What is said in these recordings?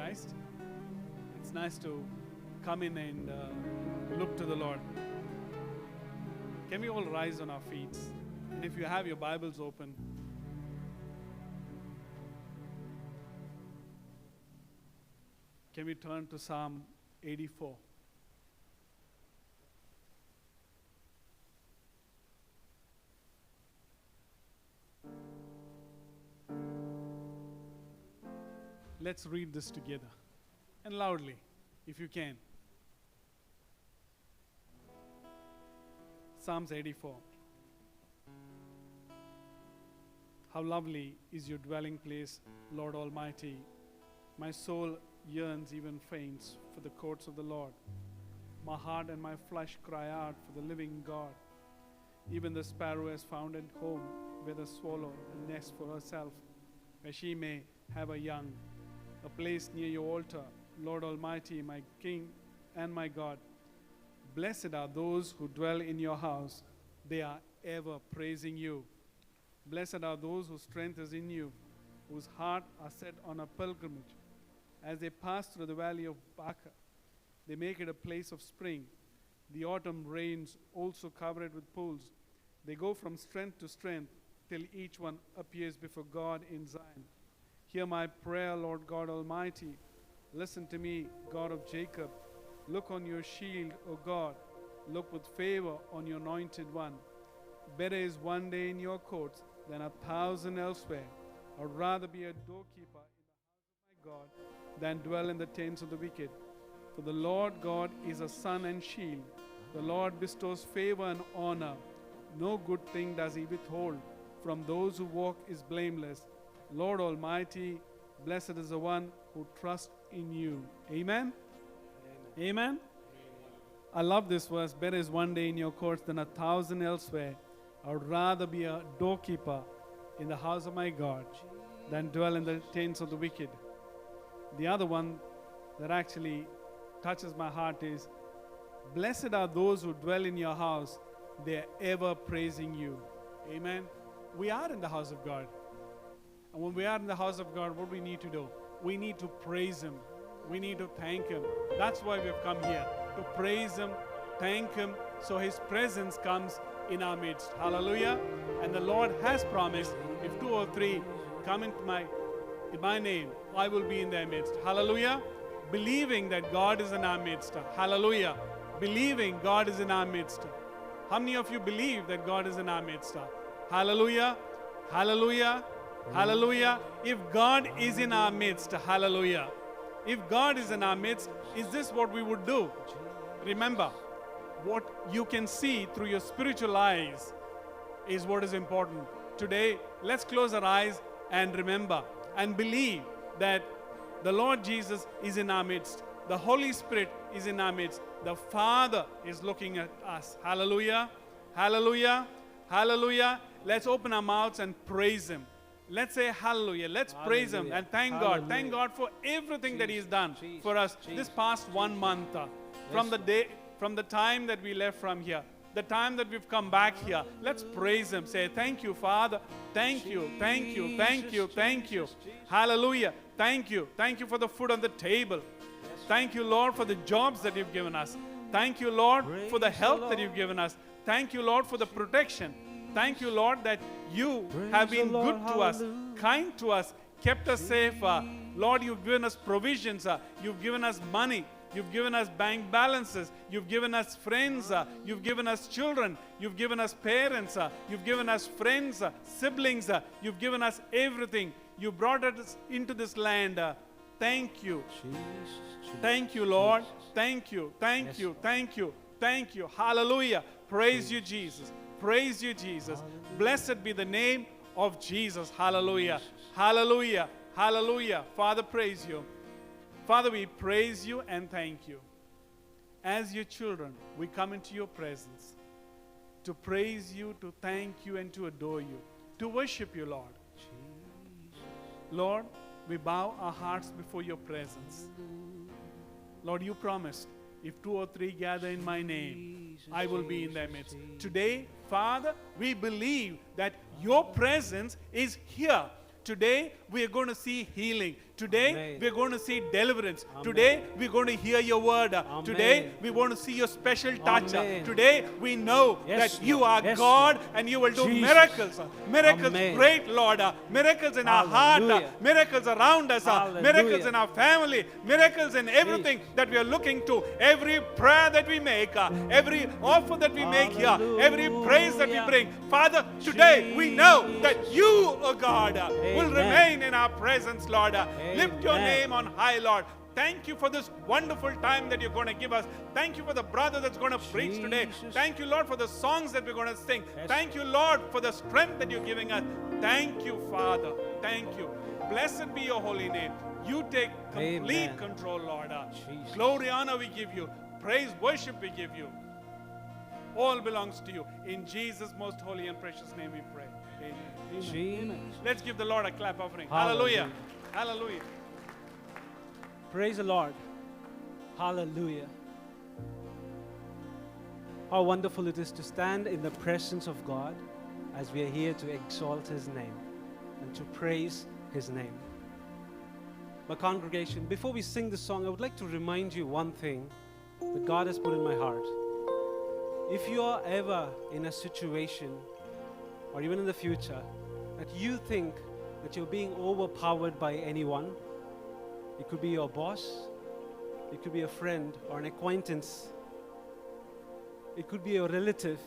Christ. It's nice to come in and look to the Lord. Can we all rise on our feet? And if you have your Bibles open, can we turn to Psalm 84? Let's read this together and loudly, if you can. Psalms 84. How lovely is your dwelling place, Lord Almighty. My soul yearns, even faints, for the courts of the Lord. My heart and my flesh cry out for the living God. Even the sparrow has found a home where the swallow a nest for herself, where she may have a young. A place near your altar, Lord Almighty, my King and my God. Blessed are those who dwell in your house. They are ever praising you. Blessed are those whose strength is in you, whose heart are set on a pilgrimage. As they pass through the valley of Baca, they make it a place of spring. The autumn rains also cover it with pools. They go from strength to strength till each one appears before God in Zion. Hear my prayer, Lord God Almighty. Listen to me, God of Jacob. Look on your shield, O God. Look with favor on your anointed one. Better is one day in your courts than 1,000 elsewhere. I would rather be a doorkeeper in the house of my God than dwell in the tents of the wicked. For the Lord God is a sun and shield. The Lord bestows favor and honor. No good thing does he withhold from those who walk is blameless. Lord Almighty, blessed is the one who trusts in you. Amen? Amen? Amen? I love this verse. Better is one day in your courts than 1,000 elsewhere. I would rather be a doorkeeper in the house of my God than dwell in the tents of the wicked. The other one that actually touches my heart is, blessed are those who dwell in your house. They are ever praising you. Amen? We are in the house of God. And when we are in the house of God, what we need to do? We need to praise Him. We need to thank Him. That's why we've come here, to praise Him, thank Him, so His presence comes in our midst. Hallelujah. And the Lord has promised, if 2 or 3 come in my name, I will be in their midst. Hallelujah. Believing that God is in our midst. Hallelujah. Believing God is in our midst. How many of you believe that God is in our midst? Hallelujah. Hallelujah. Hallelujah. If God is in our midst, hallelujah. If God is in our midst, is this what we would do? Remember, what you can see through your spiritual eyes is what is important. Today, let's close our eyes and remember and believe that the Lord Jesus is in our midst. The Holy Spirit is in our midst. The Father is looking at us. Hallelujah. Hallelujah. Hallelujah. Let's open our mouths and praise Him. Let's say hallelujah. Let's praise Him and thank God. Thank God for everything that He has done for us this past 1 month. From the time that we left from here, the time that we've come back here, let's praise Him. Say, thank you, Father. Thank you, thank you, thank you, thank you. Hallelujah. Thank you. Thank you for the food on the table. Thank you, Lord, for the jobs that You've given us. Thank you, Lord, for the health that You've given us. Thank you, Lord, for the protection. Thank you, Lord, that You have been good to us, kind to us, kept us safe. Lord, You've given us provisions. You've given us money. You've given us bank balances. You've given us friends. You've given us children. You've given us parents. You've given us friends, siblings. You've given us everything. You brought us into this land. Thank you. Thank you, Lord. Thank you. Thank you. Thank you. Thank you. Hallelujah. Praise You, Jesus. Praise You, Jesus. Blessed be the name of Jesus. Hallelujah. Hallelujah. Hallelujah. Father, praise You. Father, we praise You and thank You. As Your children, we come into Your presence to praise You, to thank You, and to adore You, to worship You, Lord. Lord, we bow our hearts before Your presence. Lord, You promised, if 2 or 3 gather in My name, I will be in their midst. Today, Father, we believe that Your presence is here. Today, we are going to see healing. Today, Amen. we're going to see deliverance. Amen. Today, we're going to hear your word. Today, we want to see your special touch. Amen. Today, we know Yes, that you Lord. are Yes, God Lord. and you will do Jesus. miracles. Miracles, Amen. great Lord. Miracles in our heart. Hallelujah. Miracles around us. Hallelujah. Miracles in our family. Miracles in everything that we are looking to. Every prayer that we make. Every offer that we make here. Every praise that we Hallelujah. bring. Father, today we know that you, oh God, will Amen. remain in our presence, Lord. Lift your Amen. name on high, Lord. Thank you for this wonderful time that you're going to give us. Thank you for the brother that's going to preach today. Jesus. Thank you, Lord, for the songs that we're going to sing. Yes. Thank you, Lord, for the strength that you're giving us. Thank you, Father. Thank you. Blessed be your holy name. You take complete Amen. control, Lord. Jesus. Glory, honor we give you. Praise, worship we give you. All belongs to you. In Jesus' most holy and precious name we pray. Amen. Amen. Jesus. Let's give the Lord a clap offering. Hallelujah. Hallelujah. Hallelujah. Praise the Lord. Hallelujah. How wonderful it is to stand in the presence of God as we are here to exalt His name and to praise His name. My congregation, before we sing the song, I would like to remind you one thing that God has put in my heart. If you are ever in a situation, or even in the future, that you think that you're being overpowered by anyone, it could be your boss, it could be a friend or an acquaintance, it could be your relative,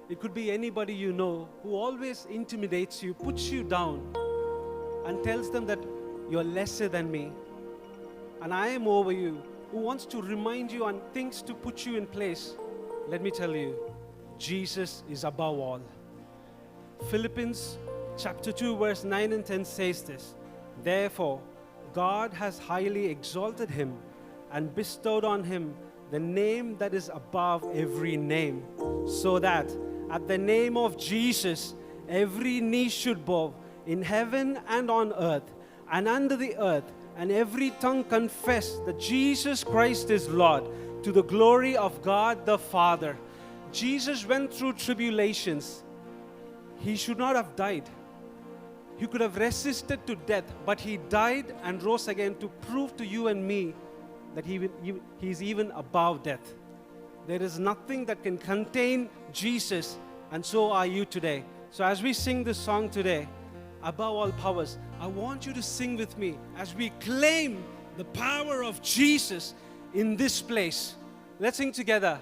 it could be anybody you know who always intimidates you, puts you down, and tells them that you're lesser than me, and I am over you, who wants to remind you and things to put you in place. Let me tell you, Jesus is above all. Philippians chapter 2 verse 9 and 10 says this, therefore, God has highly exalted him and bestowed on him the name that is above every name, so that at the name of Jesus, every knee should bow in heaven and on earth and under the earth, and every tongue confess that Jesus Christ is Lord, to the glory of God the Father. Jesus went through tribulations. He should not have died. He could have resisted to death, but he died and rose again to prove to you and me that he is even above death. There is nothing that can contain Jesus, and so are you today. So as we sing this song today, above all powers, I want you to sing with me as we claim the power of Jesus in this place. Let's sing together.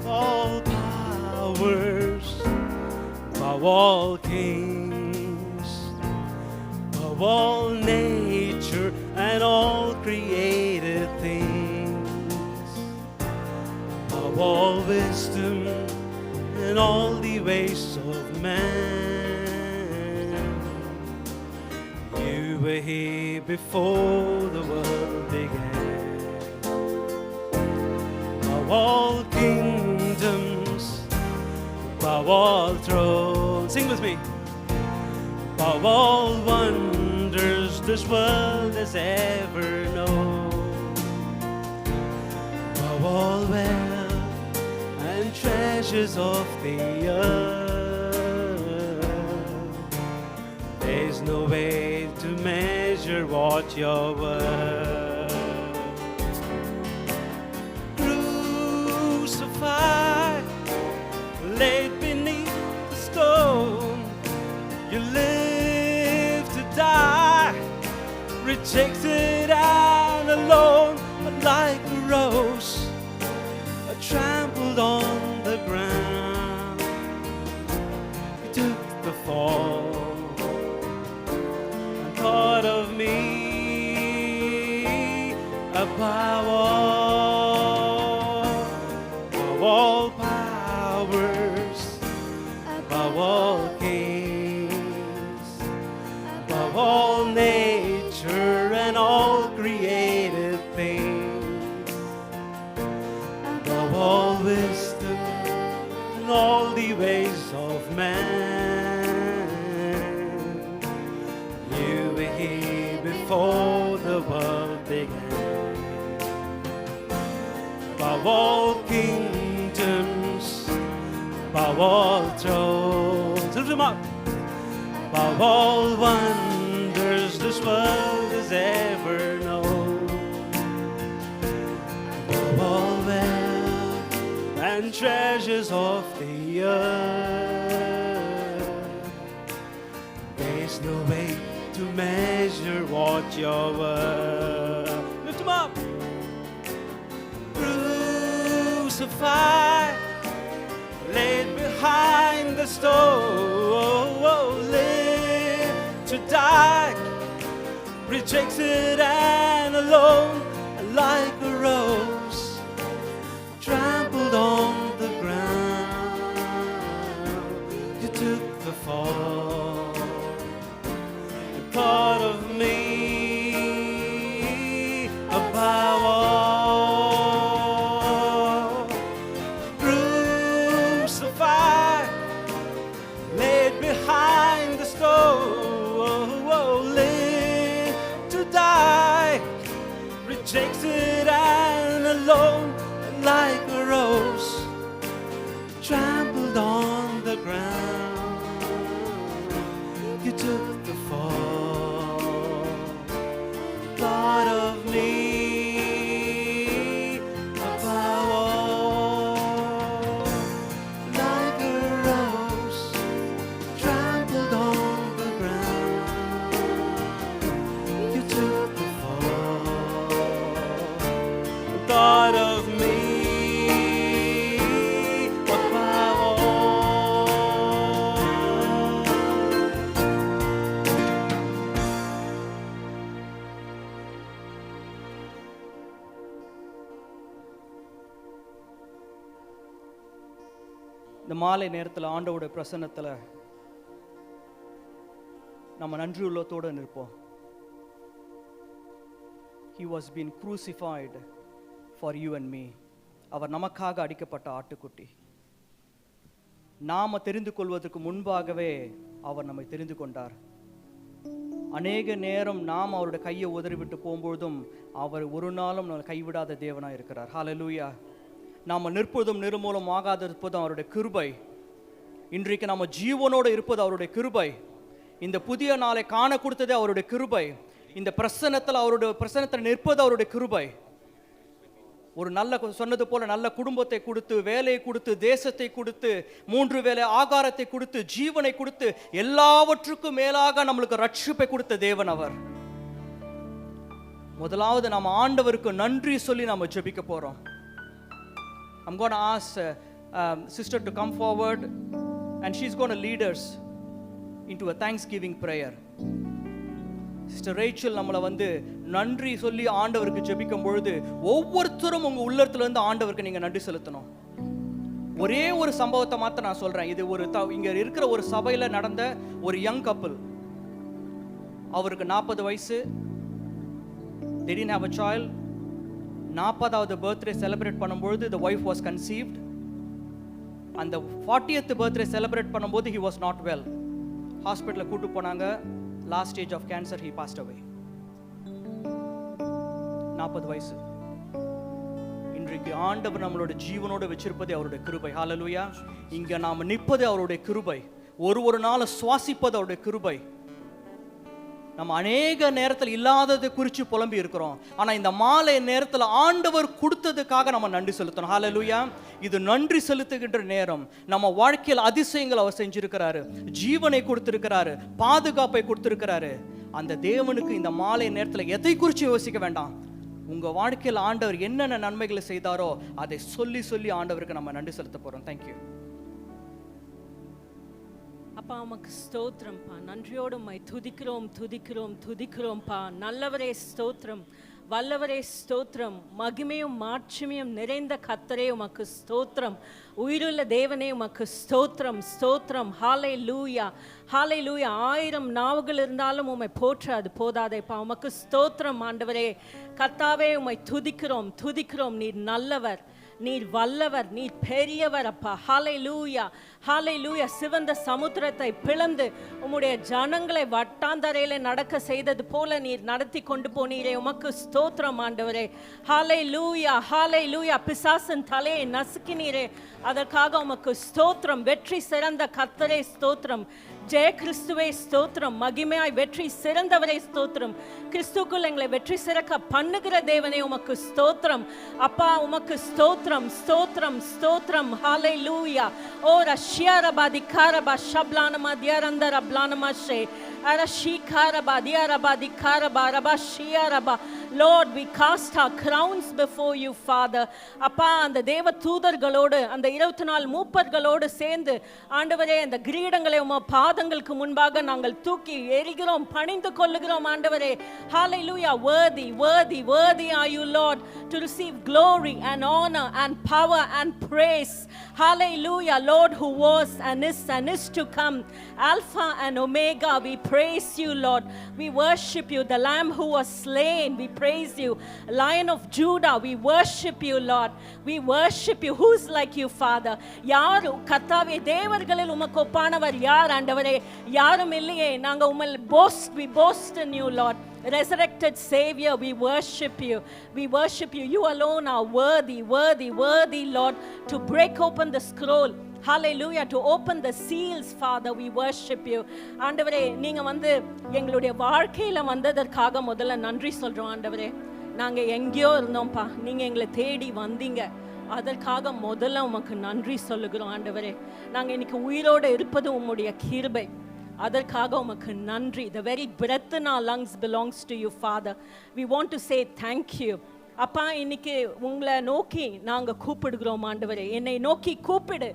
All powers, above all kings, above all nature and all created things, above all wisdom and all the ways of man. You were here before the world began. Above all kingdoms, above all thrones, sing with me. Above all wonders this world has ever known, above all wealth and treasures of the earth, there's no way to measure what you're worth. Crucified, laid beneath the stone, you live to die, rejected and alone, but like a rose trampled on the ground. You took the fall and thought of me above all powers, above all kings, above all nature and all created things, above all wisdom and all the ways of man. You were here before the world began. Above all kingdoms, above all thrones. Lift him up. Above all wonders this world has ever known. Above all wealth and treasures of the earth, there's no way to measure what you're worth. Lift him up. Crucified, laid behind the stone, live to die, rejected and alone, like a rose trampled on the ground. You took the fall, and part of me above all, crucified, laid behind the stone, live to die, rejected and alone, like a rose trampled on the ground. You took the fall, thought of me above all, like a rose trampled on the ground. You took the fall, thought of me above all. இந்த மாலை நேரத்தில் ஆண்டவருடைய பிரசன்னத்தில் நம்ம நன்றி உள்ளத்தோடு நிற்போம். He was been crucified for you and me. அவர் நமக்காக அடிக்கப்பட்ட ஆட்டுக்குட்டி. நாம தெரிந்து கொள்வதற்கு முன்பாகவே அவர் நம்மை தெரிந்து கொண்டார். அநேக நேரம் நாம் அவருடைய கையை உதறிவிட்டு போகும்பொழுதும் அவர் ஒரு நாளும் நம்மை கைவிடாத தேவனாக இருக்கிறார். ஹல்லேலூயா. நாம் நிற்பதும் நிர்மூலம் ஆகாதிருப்பதும் அவருடைய கிருபை. இன்றைக்கு நம்ம ஜீவனோடு இருப்பது அவருடைய கிருபை. இந்த புதிய நாளை காண கொடுத்ததே அவருடைய கிருபை. இந்த பிரசன்னத்தில் அவருடைய பிரசன்னத்தில் நிற்பது அவருடைய கிருபை. ஒரு நல்ல சொன்னது போல நல்ல குடும்பத்தை கொடுத்து, வேலையை கொடுத்து, தேசத்தை கொடுத்து, 3 வேளை ஆகாரத்தை கொடுத்து, ஜீவனை கொடுத்து, எல்லாவற்றுக்கும் மேலாக நம்மளுக்கு ரட்சிப்பை கொடுத்த தேவன் அவர். முதலாவது நாம் ஆண்டவருக்கு நன்றி சொல்லி நாம் ஜெபிக்க போறோம். I'm going to ask sister to come forward and she's going to lead us into a thanksgiving prayer. Sister Rachel நம்மளை நன்றி சொல்லி ஆண்டவருக்கு ஜெபிக்கும் பொழுது ஒவ்வொருத்தரும் உங்க உள்ளத்துல இருந்து ஆண்டவருக்கு நீங்க நன்றி செலுத்தணும். ஒரே ஒரு சம்பவத்தை மாத்திரம் நான் சொல்றேன். இது ஒரு இங்க இருக்கிற ஒரு சபையில நடந்த ஒரு யங் கப்பிள். அவருக்கு 40 வயசு. They didn't have a child. 40வது பர்த்டே செலிப்ரேட் பண்ணும்போது the wife was conceived. அந்த 40th பர்த்டே செலிப்ரேட் பண்ணும்போது he was not well. ஹாஸ்பிட்டல்ல கூட்டு போனாங்க. Last stage of cancer, he passed away. 40 வயசு. இன்றைக்கு ஆண்டவர் நம்மளோட ஜீவனோடு வச்சிருப்பதே அவருடைய கிருபை. ஹல்லேலூயா. இங்க நாம நிற்பது அவருடைய கிருபை. ஒரு நாள் சுவாசிப்பது அவருடைய கிருபை. நம்ம அநேக நேரத்தில் இல்லாததை குறித்து புலம்பி இருக்கிறோம். ஆனா இந்த மாலை நேரத்தில் ஆண்டவர் கொடுத்ததுக்காக நம்ம நன்றி செலுத்தணும். ஹல்லேலூயா. இது நன்றி செலுத்துகின்ற நேரம். நம்ம வாழ்க்கையில் அதிசயங்கள் அவர் செஞ்சிருக்கிறாரு, ஜீவனை கொடுத்திருக்கிறாரு, பாதுகாப்பை கொடுத்திருக்கிறாரு. அந்த தேவனுக்கு இந்த மாலை நேரத்தில் எதை குறித்து யோசிக்க வேண்டாம். உங்க வாழ்க்கையில் ஆண்டவர் என்னென்ன நன்மைகளை செய்தாரோ அதை சொல்லி சொல்லி ஆண்டவருக்கு நம்ம நன்றி செலுத்த போறோம். தேங்க்யூ. அப்பா உமக்கு ஸ்தோத்திரம்ப்பா. நன்றியோடு உம்மை துதிக்கிறோம் துதிக்கிறோம் துதிக்கிறோம்ப்பா. நல்லவரே ஸ்தோத்திரம், வல்லவரே ஸ்தோத்திரம், மகிமையும் மாட்சிமையும் நிறைந்த கர்த்தரே உமக்கு ஸ்தோத்திரம். உயிருள்ள தேவனே உமக்கு ஸ்தோத்திரம் ஸ்தோத்திரம். ஹல்லேலூயா ஹல்லேலூயா. 1000 நாவுகள் இருந்தாலும் உம்மை போற்ற அது போதாதேப்பா. உமக்கு ஸ்தோத்திரம் ஆண்டவரே. கர்த்தாவே உம்மை துதிக்கிறோம் துதிக்கிறோம். நீர் நல்லவர், நீர் வல்லவர், நீர் பெரியவர் அப்பா. ஹalleluya, ஹalleluya. சிவந்த சமுத்திரத்தை பிளந்து உம்முடைய ஜனங்களை வட்டாந்தரையிலே நடக்க செய்தது போல நீர் நடத்தி கொண்டு போனீரே, உமக்கு ஸ்தோத்திரம் ஆண்டவரே. ஹalleluya, ஹalleluya. பிசாசின் தலையை நசுக்கினீரே, அதற்காக உமக்கு ஸ்தோத்திரம். வெற்றி சிறந்த கர்த்தரே ஸ்தோத்திரம். ஜெய கிறிஸ்துவே ஸ்தோத்திரம். மகிமையாய் வெற்றி சிறந்தவரே ஸ்தோத்திரம். கிறிஸ்துக்குள் எங்களை வெற்றி சிறக்க பண்ணுகிற தேவனே உமக்கு ஸ்தோத்திரம் அப்பா. உமக்கு ஸ்தோத்திரம், ஸ்தோத்திரம், ஸ்தோத்திரம். ஹalleluya. ஓ ரஷ்யாரபா திகாரபா ஷப்லானமா தியரந்தர ப்ளானமாஷே அரஷிகாரபா தியரபா திகாரபா ரபா ஷியாரபா. Lord, we cast our crowns before you, Father. அப்பா, அந்த தேவ தூதர்களோடு அந்த 24 மூப்பர்களோடு சேர்ந்து ஆண்டவரே அந்த கிரீடங்களை உம பாதங்களுக்கு முன்பாக நாங்கள் தூக்கி எறிகிறோம், பணிந்து கொள்ளுகிறோம் ஆண்டவரே. Hallelujah. Worthy, worthy, worthy are you, Lord, to receive glory and honor and power and praise. Hallelujah. Lord, who was and is to come, Alpha and Omega, we praise you, Lord. We worship you. The Lamb who was slain, we praise you. Lion of Judah, we worship you, Lord. We worship you. Who's like you, Father? யார் கர்த்தாவே, தேவர்களில் உமக்கு ஒப்பானவர் யார் ஆண்டவரே? யாரும் இல்லையே. நாங்கள் உம்மில் we boast in you, Lord. Resurrected Savior, we worship you. We worship you. You alone are worthy, worthy, worthy, Lord, to break open the scroll. Hallelujah. To open the seals, Father, we worship you. ஆண்டவரே, நீங்க எங்களுடைய வாழ்க்கையில வந்ததற்காக முதல்ல நன்றி சொல்றோம் ஆண்டவரே. நாங்க எங்கேயோ இருந்தோம்ப்பா, நீங்க எங்களை தேடி வந்தீங்க, அதற்காக முதல்ல உமக்கு நன்றி சொல்லுகிறோம் ஆண்டவரே. நாங்க இன்னைக்கு உயிரோடு இருப்பது உம்முடைய கிருபை, அதற்காக உமக்கு நன்றி. The very breath in our lungs belongs to you, Father. We want to say thank you. அப்பா, இன்னைக்கு உங்களை நோக்கி நாங்க கூப்பிடுகிறோம் ஆண்டவரே. என்னை நோக்கி கூப்பிடு,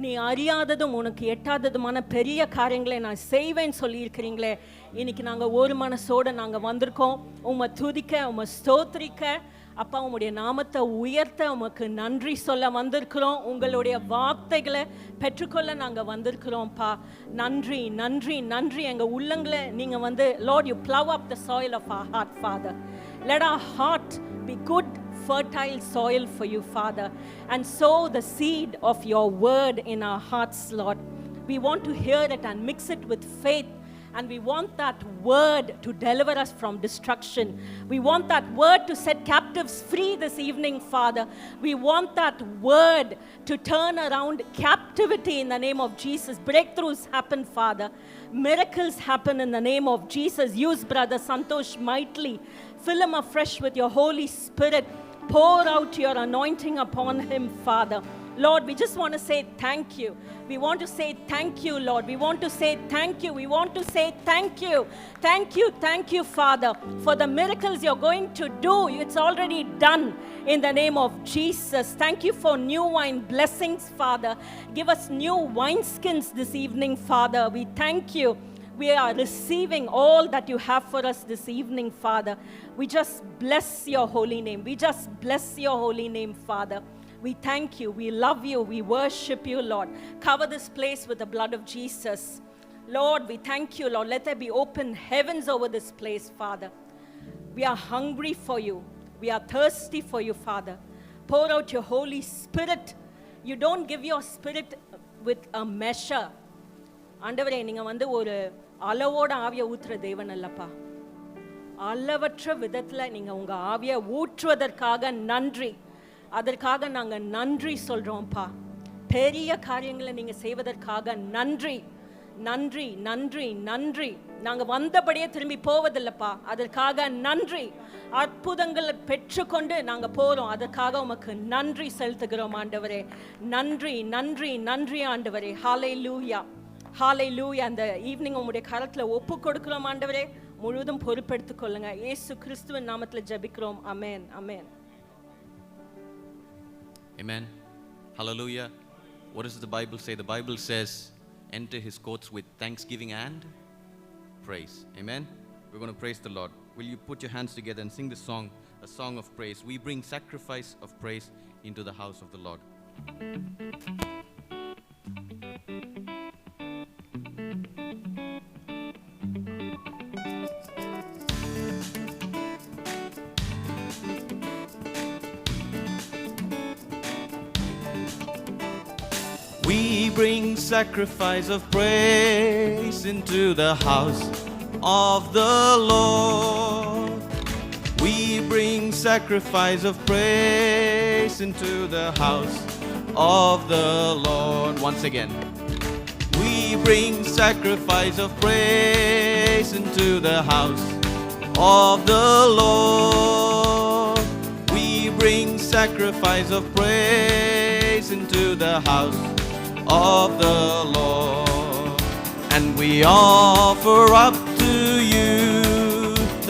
நீ அறியாததும் உனக்கு எட்டாததுமான பெரிய காரியங்களை நான் செய்வேன்னு சொல்லியிருக்கிறீங்களே. இன்னைக்கு நாங்கள் ஒரு மனசோடு நாங்கள் வந்திருக்கோம் உம்மை துதிக்க, உம்மை ஸ்தோத்திரிக்க அப்பா. உம்முடைய நாமத்தை உயர்த்த உமக்கு நன்றி சொல்ல வந்திருக்கிறோம். உங்களுடைய வார்த்தைகளை பெற்றுக்கொள்ள நாங்கள் வந்திருக்கிறோம்ப்பா. நன்றி, நன்றி, நன்றி. எங்கள் உள்ளங்களை நீங்கள் Lord, you plow up the soil of our heart, Father. Let our heart be good, fertile soil for you, Father, and sow the seed of your word in our hearts, Lord. We want to hear it and mix it with faith, and we want that word to deliver us from destruction. We want that word to set captives free this evening, Father. We want that word to turn around captivity in the name of Jesus. Breakthroughs happen, Father. Miracles happen in the name of Jesus. Use Brother Santosh mightily. Fill him afresh with your Holy Spirit. Pour out your anointing upon him, Father. Lord, we just want to say thank you. We want to say thank you, Lord. We want to say thank you. We want to say thank you. Thank you, thank you, Father, for the miracles you're going to do. It's already done in the name of Jesus. Thank you for new wine blessings, Father. Give us new wineskins this evening, Father. We thank you. We are receiving all that you have for us this evening, Father. We just bless your holy name. We just bless your holy name, Father. We thank you. We love you. We worship you, Lord. Cover this place with the blood of Jesus. Lord, we thank you, Lord. Let there be open heavens over this place, Father. We are hungry for you. We are thirsty for you, Father. Pour out your Holy Spirit. You don't give your spirit with a measure. ஆண்டவரே, நீங்க ஒரு அளவோட ஆவியை ஊற்றுற தேவன் அல்லப்பா. அளவற்ற விதத்தில் நீங்க உங்க ஆவியை ஊற்றுவதற்காக நன்றி. அதற்காக நாங்கள் நன்றி சொல்றோம்ப்பா. பெரிய காரியங்களை நீங்க செய்வதற்காக நன்றி, நன்றி, நன்றி, நன்றி. நாங்க வந்தபடியே திரும்பி போவதில்லைப்பா, அதற்காக நன்றி. அற்புதங்களை பெற்றுக்கொண்டு நாங்க போறோம், அதற்காக உமக்கு நன்றி செலுத்துகிறோம் ஆண்டவரே. நன்றி, நன்றி, நன்றி ஆண்டவரே. ஹalleluya, ஹalleluya. அந்த ஈவினிங் உங்களுடைய கரத்தில் ஒப்பு கொடுக்கிறோம் ஆண்டவரே. முழுவதும் பொறுப்பெடுத்துக் கொள்ளுங்க. இயேசு கிறிஸ்துவின் நாமத்தில் ஜெபிக்கிறோம். ஆமென், ஆமென். Amen. Hallelujah. What does the Bible say? The Bible says, enter his courts with thanksgiving and praise. Amen. We're going to praise the Lord. Will you put your hands together and sing this song, a song of praise? We bring sacrifice of praise into the house of the Lord. We bring sacrifice of praise into the house of the Lord. We bring sacrifice of praise into the house of the Lord. Once again. We bring sacrifice of praise into the house of the Lord. We bring sacrifice of praise into the house of the Lord. And we offer up to you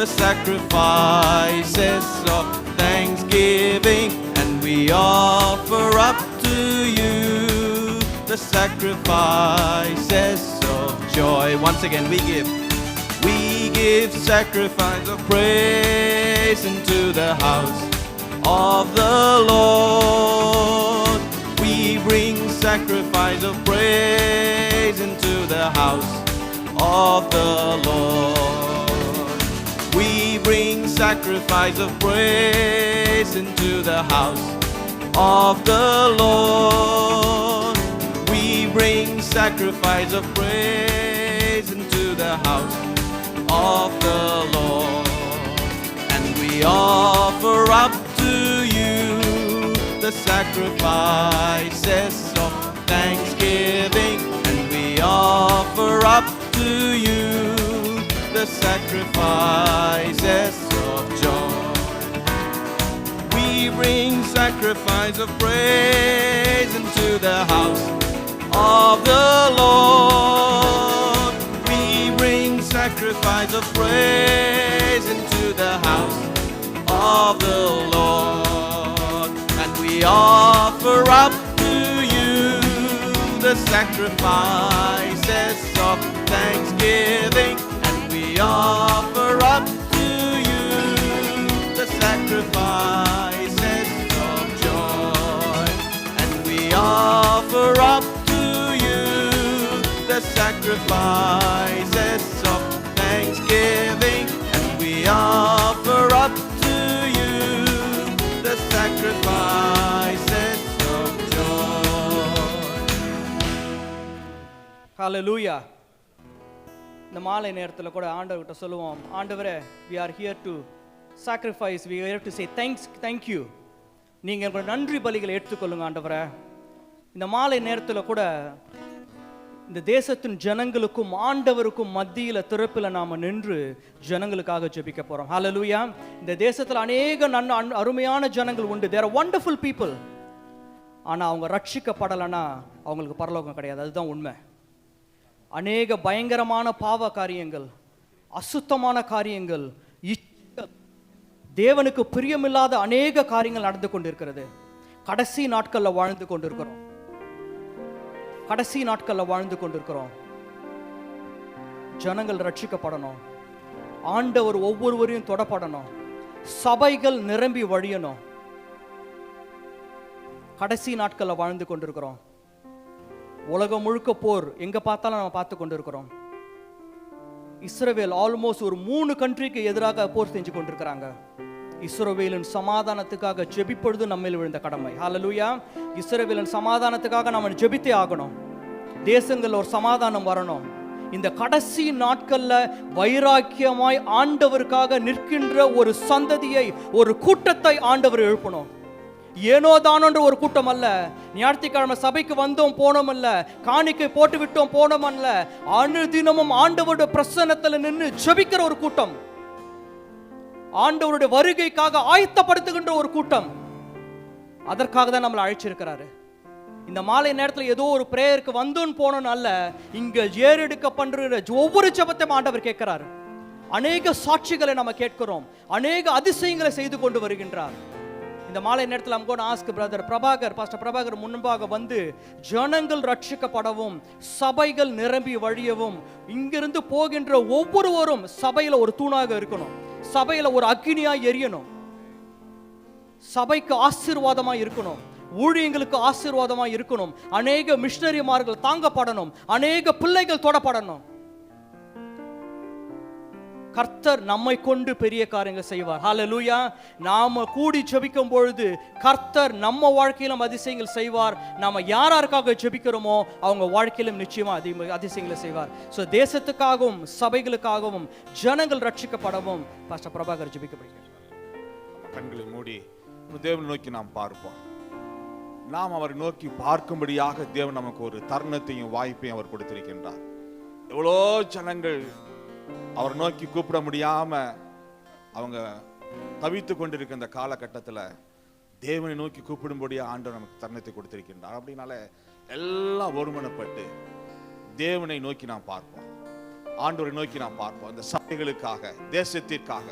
the sacrifices of thanksgiving. And we offer up to you the sacrifices of joy. Once again, we give sacrifice of praise into the house of the Lord. We bring sacrifice of praise into the house of the Lord. We bring sacrifice of praise into the house of the Lord. We bring sacrifice of praise into the house of the Lord. And we offer up to you the sacrifices of thanksgiving. And we offer up to you the sacrifices of joy. We bring sacrifice of praise into the house of the Lord. We bring sacrifice of praise into the house of the Lord. And we offer up to you the sacrifices of thanksgiving. And we offer up to you the sacrifices of joy. And we offer up the sacrifices of thanksgiving. And we offer up to you the sacrifices of joy. Hallelujah. இந்த மாலை நேரத்தில் கூட ஆண்டவர்கிட்ட சொல்லுவோம், ஆண்டவரே, we are here to sacrifice, we are here to say thank you. நீங்க உங்களோட நன்றி பலிகளை எடுத்துக்கொள்ளுங்க ஆண்டவரே. இந்த மாலை நேரத்தில் கூட இந்த தேசத்தின் ஜனங்களுக்கும் ஆண்டவருக்கும் மத்தியில் திறப்பில் நாம் நின்று ஜனங்களுக்காக ஜெபிக்க போகிறோம். ஹல்லேலூயா. இந்த தேசத்தில் அநேக அருமையான ஜனங்கள் உண்டு. There are wonderful people. ஆனால் அவங்க ரட்சிக்கப்படலைன்னா அவங்களுக்கு பரலோகம் கிடையாது. அதுதான் உண்மை. அநேக பயங்கரமான பாவ காரியங்கள், அசுத்தமான காரியங்கள், தேவனுக்கு பிரியமில்லாத அநேக காரியங்கள் நடந்து கொண்டிருக்கிறது. கடைசி நாட்களில் வாழ்ந்து கொண்டிருக்கிறோம். கடைசி நாட்களில் வாழ்ந்து கொண்டிருக்கிறோம். ஜனங்கள் ரட்சிக்கப்படணும். ஆண்டவர் ஒவ்வொருவரையும் தொடப்படணும். சபைகள் நிரம்பி வழியணும். கடைசி நாட்களில் வாழ்ந்து கொண்டிருக்கிறோம். உலகம் முழுக்க போர் எங்க பார்த்தாலும் நம்ம பார்த்து கொண்டிருக்கிறோம். இஸ்ரவேல் ஆல்மோஸ்ட் ஒரு 3 கண்ட்ரிக்கு எதிராக போர் செஞ்சு கொண்டிருக்கிறாங்க. இஸ்ரவேலின் சமாதானத்துக்காக ஜெபிப்பொழுது நம்மில் விழுந்த கடமை. ஹல்லேலூயா. இஸ்ரவேலின் சமாதானத்துக்காக நம்ம ஜெபித்தே ஆகணும். தேசங்கள் ஒரு சமாதானம் வரணும். இந்த கடைசி நாட்கள்ல வைராக்கியமாய் ஆண்டவருக்காக நிற்கின்ற ஒரு சந்ததியை, ஒரு கூட்டத்தை ஆண்டவர் எழுப்பணும். ஏனோ தானோன்ற ஒரு கூட்டம் அல்ல. ஞாயிற்றுக்கிழமை சபைக்கு வந்தோம் போனோம் அல்ல, காணிக்கை போட்டு விட்டோம் போனோம் அல்ல. அனுதினமும் ஆண்டவருடைய பிரசன்னத்தில் நின்று ஜெபிக்கிற ஒரு கூட்டம், ஆண்டவருடைய வருகைக்காக ஆயத்தப்படுத்துகின்ற ஒரு கூட்டம். அதற்காக தான் நம்மளை அழைச்சிருக்கிறாரு. இந்த மாலை நேரத்தில் ஏதோ ஒரு பிரேயருக்கு வந்தோன்னு போனோன்னு அல்ல, இங்க ஏறெடுக்க பண்ற ஒவ்வொரு ஜெபத்தையும் ஆண்டவர் கேட்கிறார். அநேக சாட்சிகளை நம்ம கேட்கிறோம். அநேக அதிசயங்களை செய்து கொண்டு வருகின்றார். இந்த மாலை நேரத்தில் I'm going to ask brother Prabhakar, pastor Prabhakar முன்பாக வந்து ஜனங்கள் ரட்சிக்கப்படவும், சபைகள் நிரம்பி வழியவும், இங்கிருந்து போகின்ற ஒவ்வொருவரும் சபையில ஒரு தூணாக இருக்கணும். சபையில ஒரு அக்கினியாய் எரியணும். சபைக்கு ஆசீர்வாதமாய் இருக்கணும். ஊழியங்களுக்கு ஆசீர்வாதமாய் இருக்கணும். அநேக மிஷனரிமார்கள் தாங்கப்படணும். அநேக பிள்ளைகள் தொடப்படணும். கர்த்தர் நம்மை கொண்டு பெரிய காரியங்கள் செய்வார். ஹல்லேலூயா. நாம கூடி ஜெபிக்கும் பொழுது கர்த்தர் நம்ம வாழ்க்கையிலும் அதிசயங்கள் செய்வார். நாம யாருக்காக ஜெபிக்கிறோமோ அவங்க வாழ்க்கையிலும் நிச்சயமா அதிசயங்களை செய்வார். ஸோ தேசத்துக்காகவும் சபைகளுக்காகவும் ஜனங்கள் ரட்சிக்கப்படவும் பாஸ்டர் பிரபாகர் ஜெபிக்கப்படுகிறார். கண்களை மூடி தேவனை நோக்கி நாம் பார்ப்போம். நாம் அவரை நோக்கி பார்க்கும்படியாக தேவன் நமக்கு ஒரு தருணத்தையும் வாய்ப்பையும் அவர் கொடுத்திருக்கின்றார். எவ்வளோ ஜனங்கள் அவரை நோக்கி கூப்பிட முடியாம அவங்க தவித்து கொண்டிருக்க இந்த காலகட்டத்தில் தேவனை நோக்கி கூப்பிடும்படியா ஆண்டவர் நமக்கு தருணத்தை கொடுத்திருக்கின்றார். அப்படின்னால எல்லாம் ஒருமனப்பட்டு தேவனை நோக்கி நாம் பார்ப்போம், ஆண்டவரை நோக்கி நாம் பார்ப்போம். இந்த சபைகளுக்காக, தேசத்திற்காக,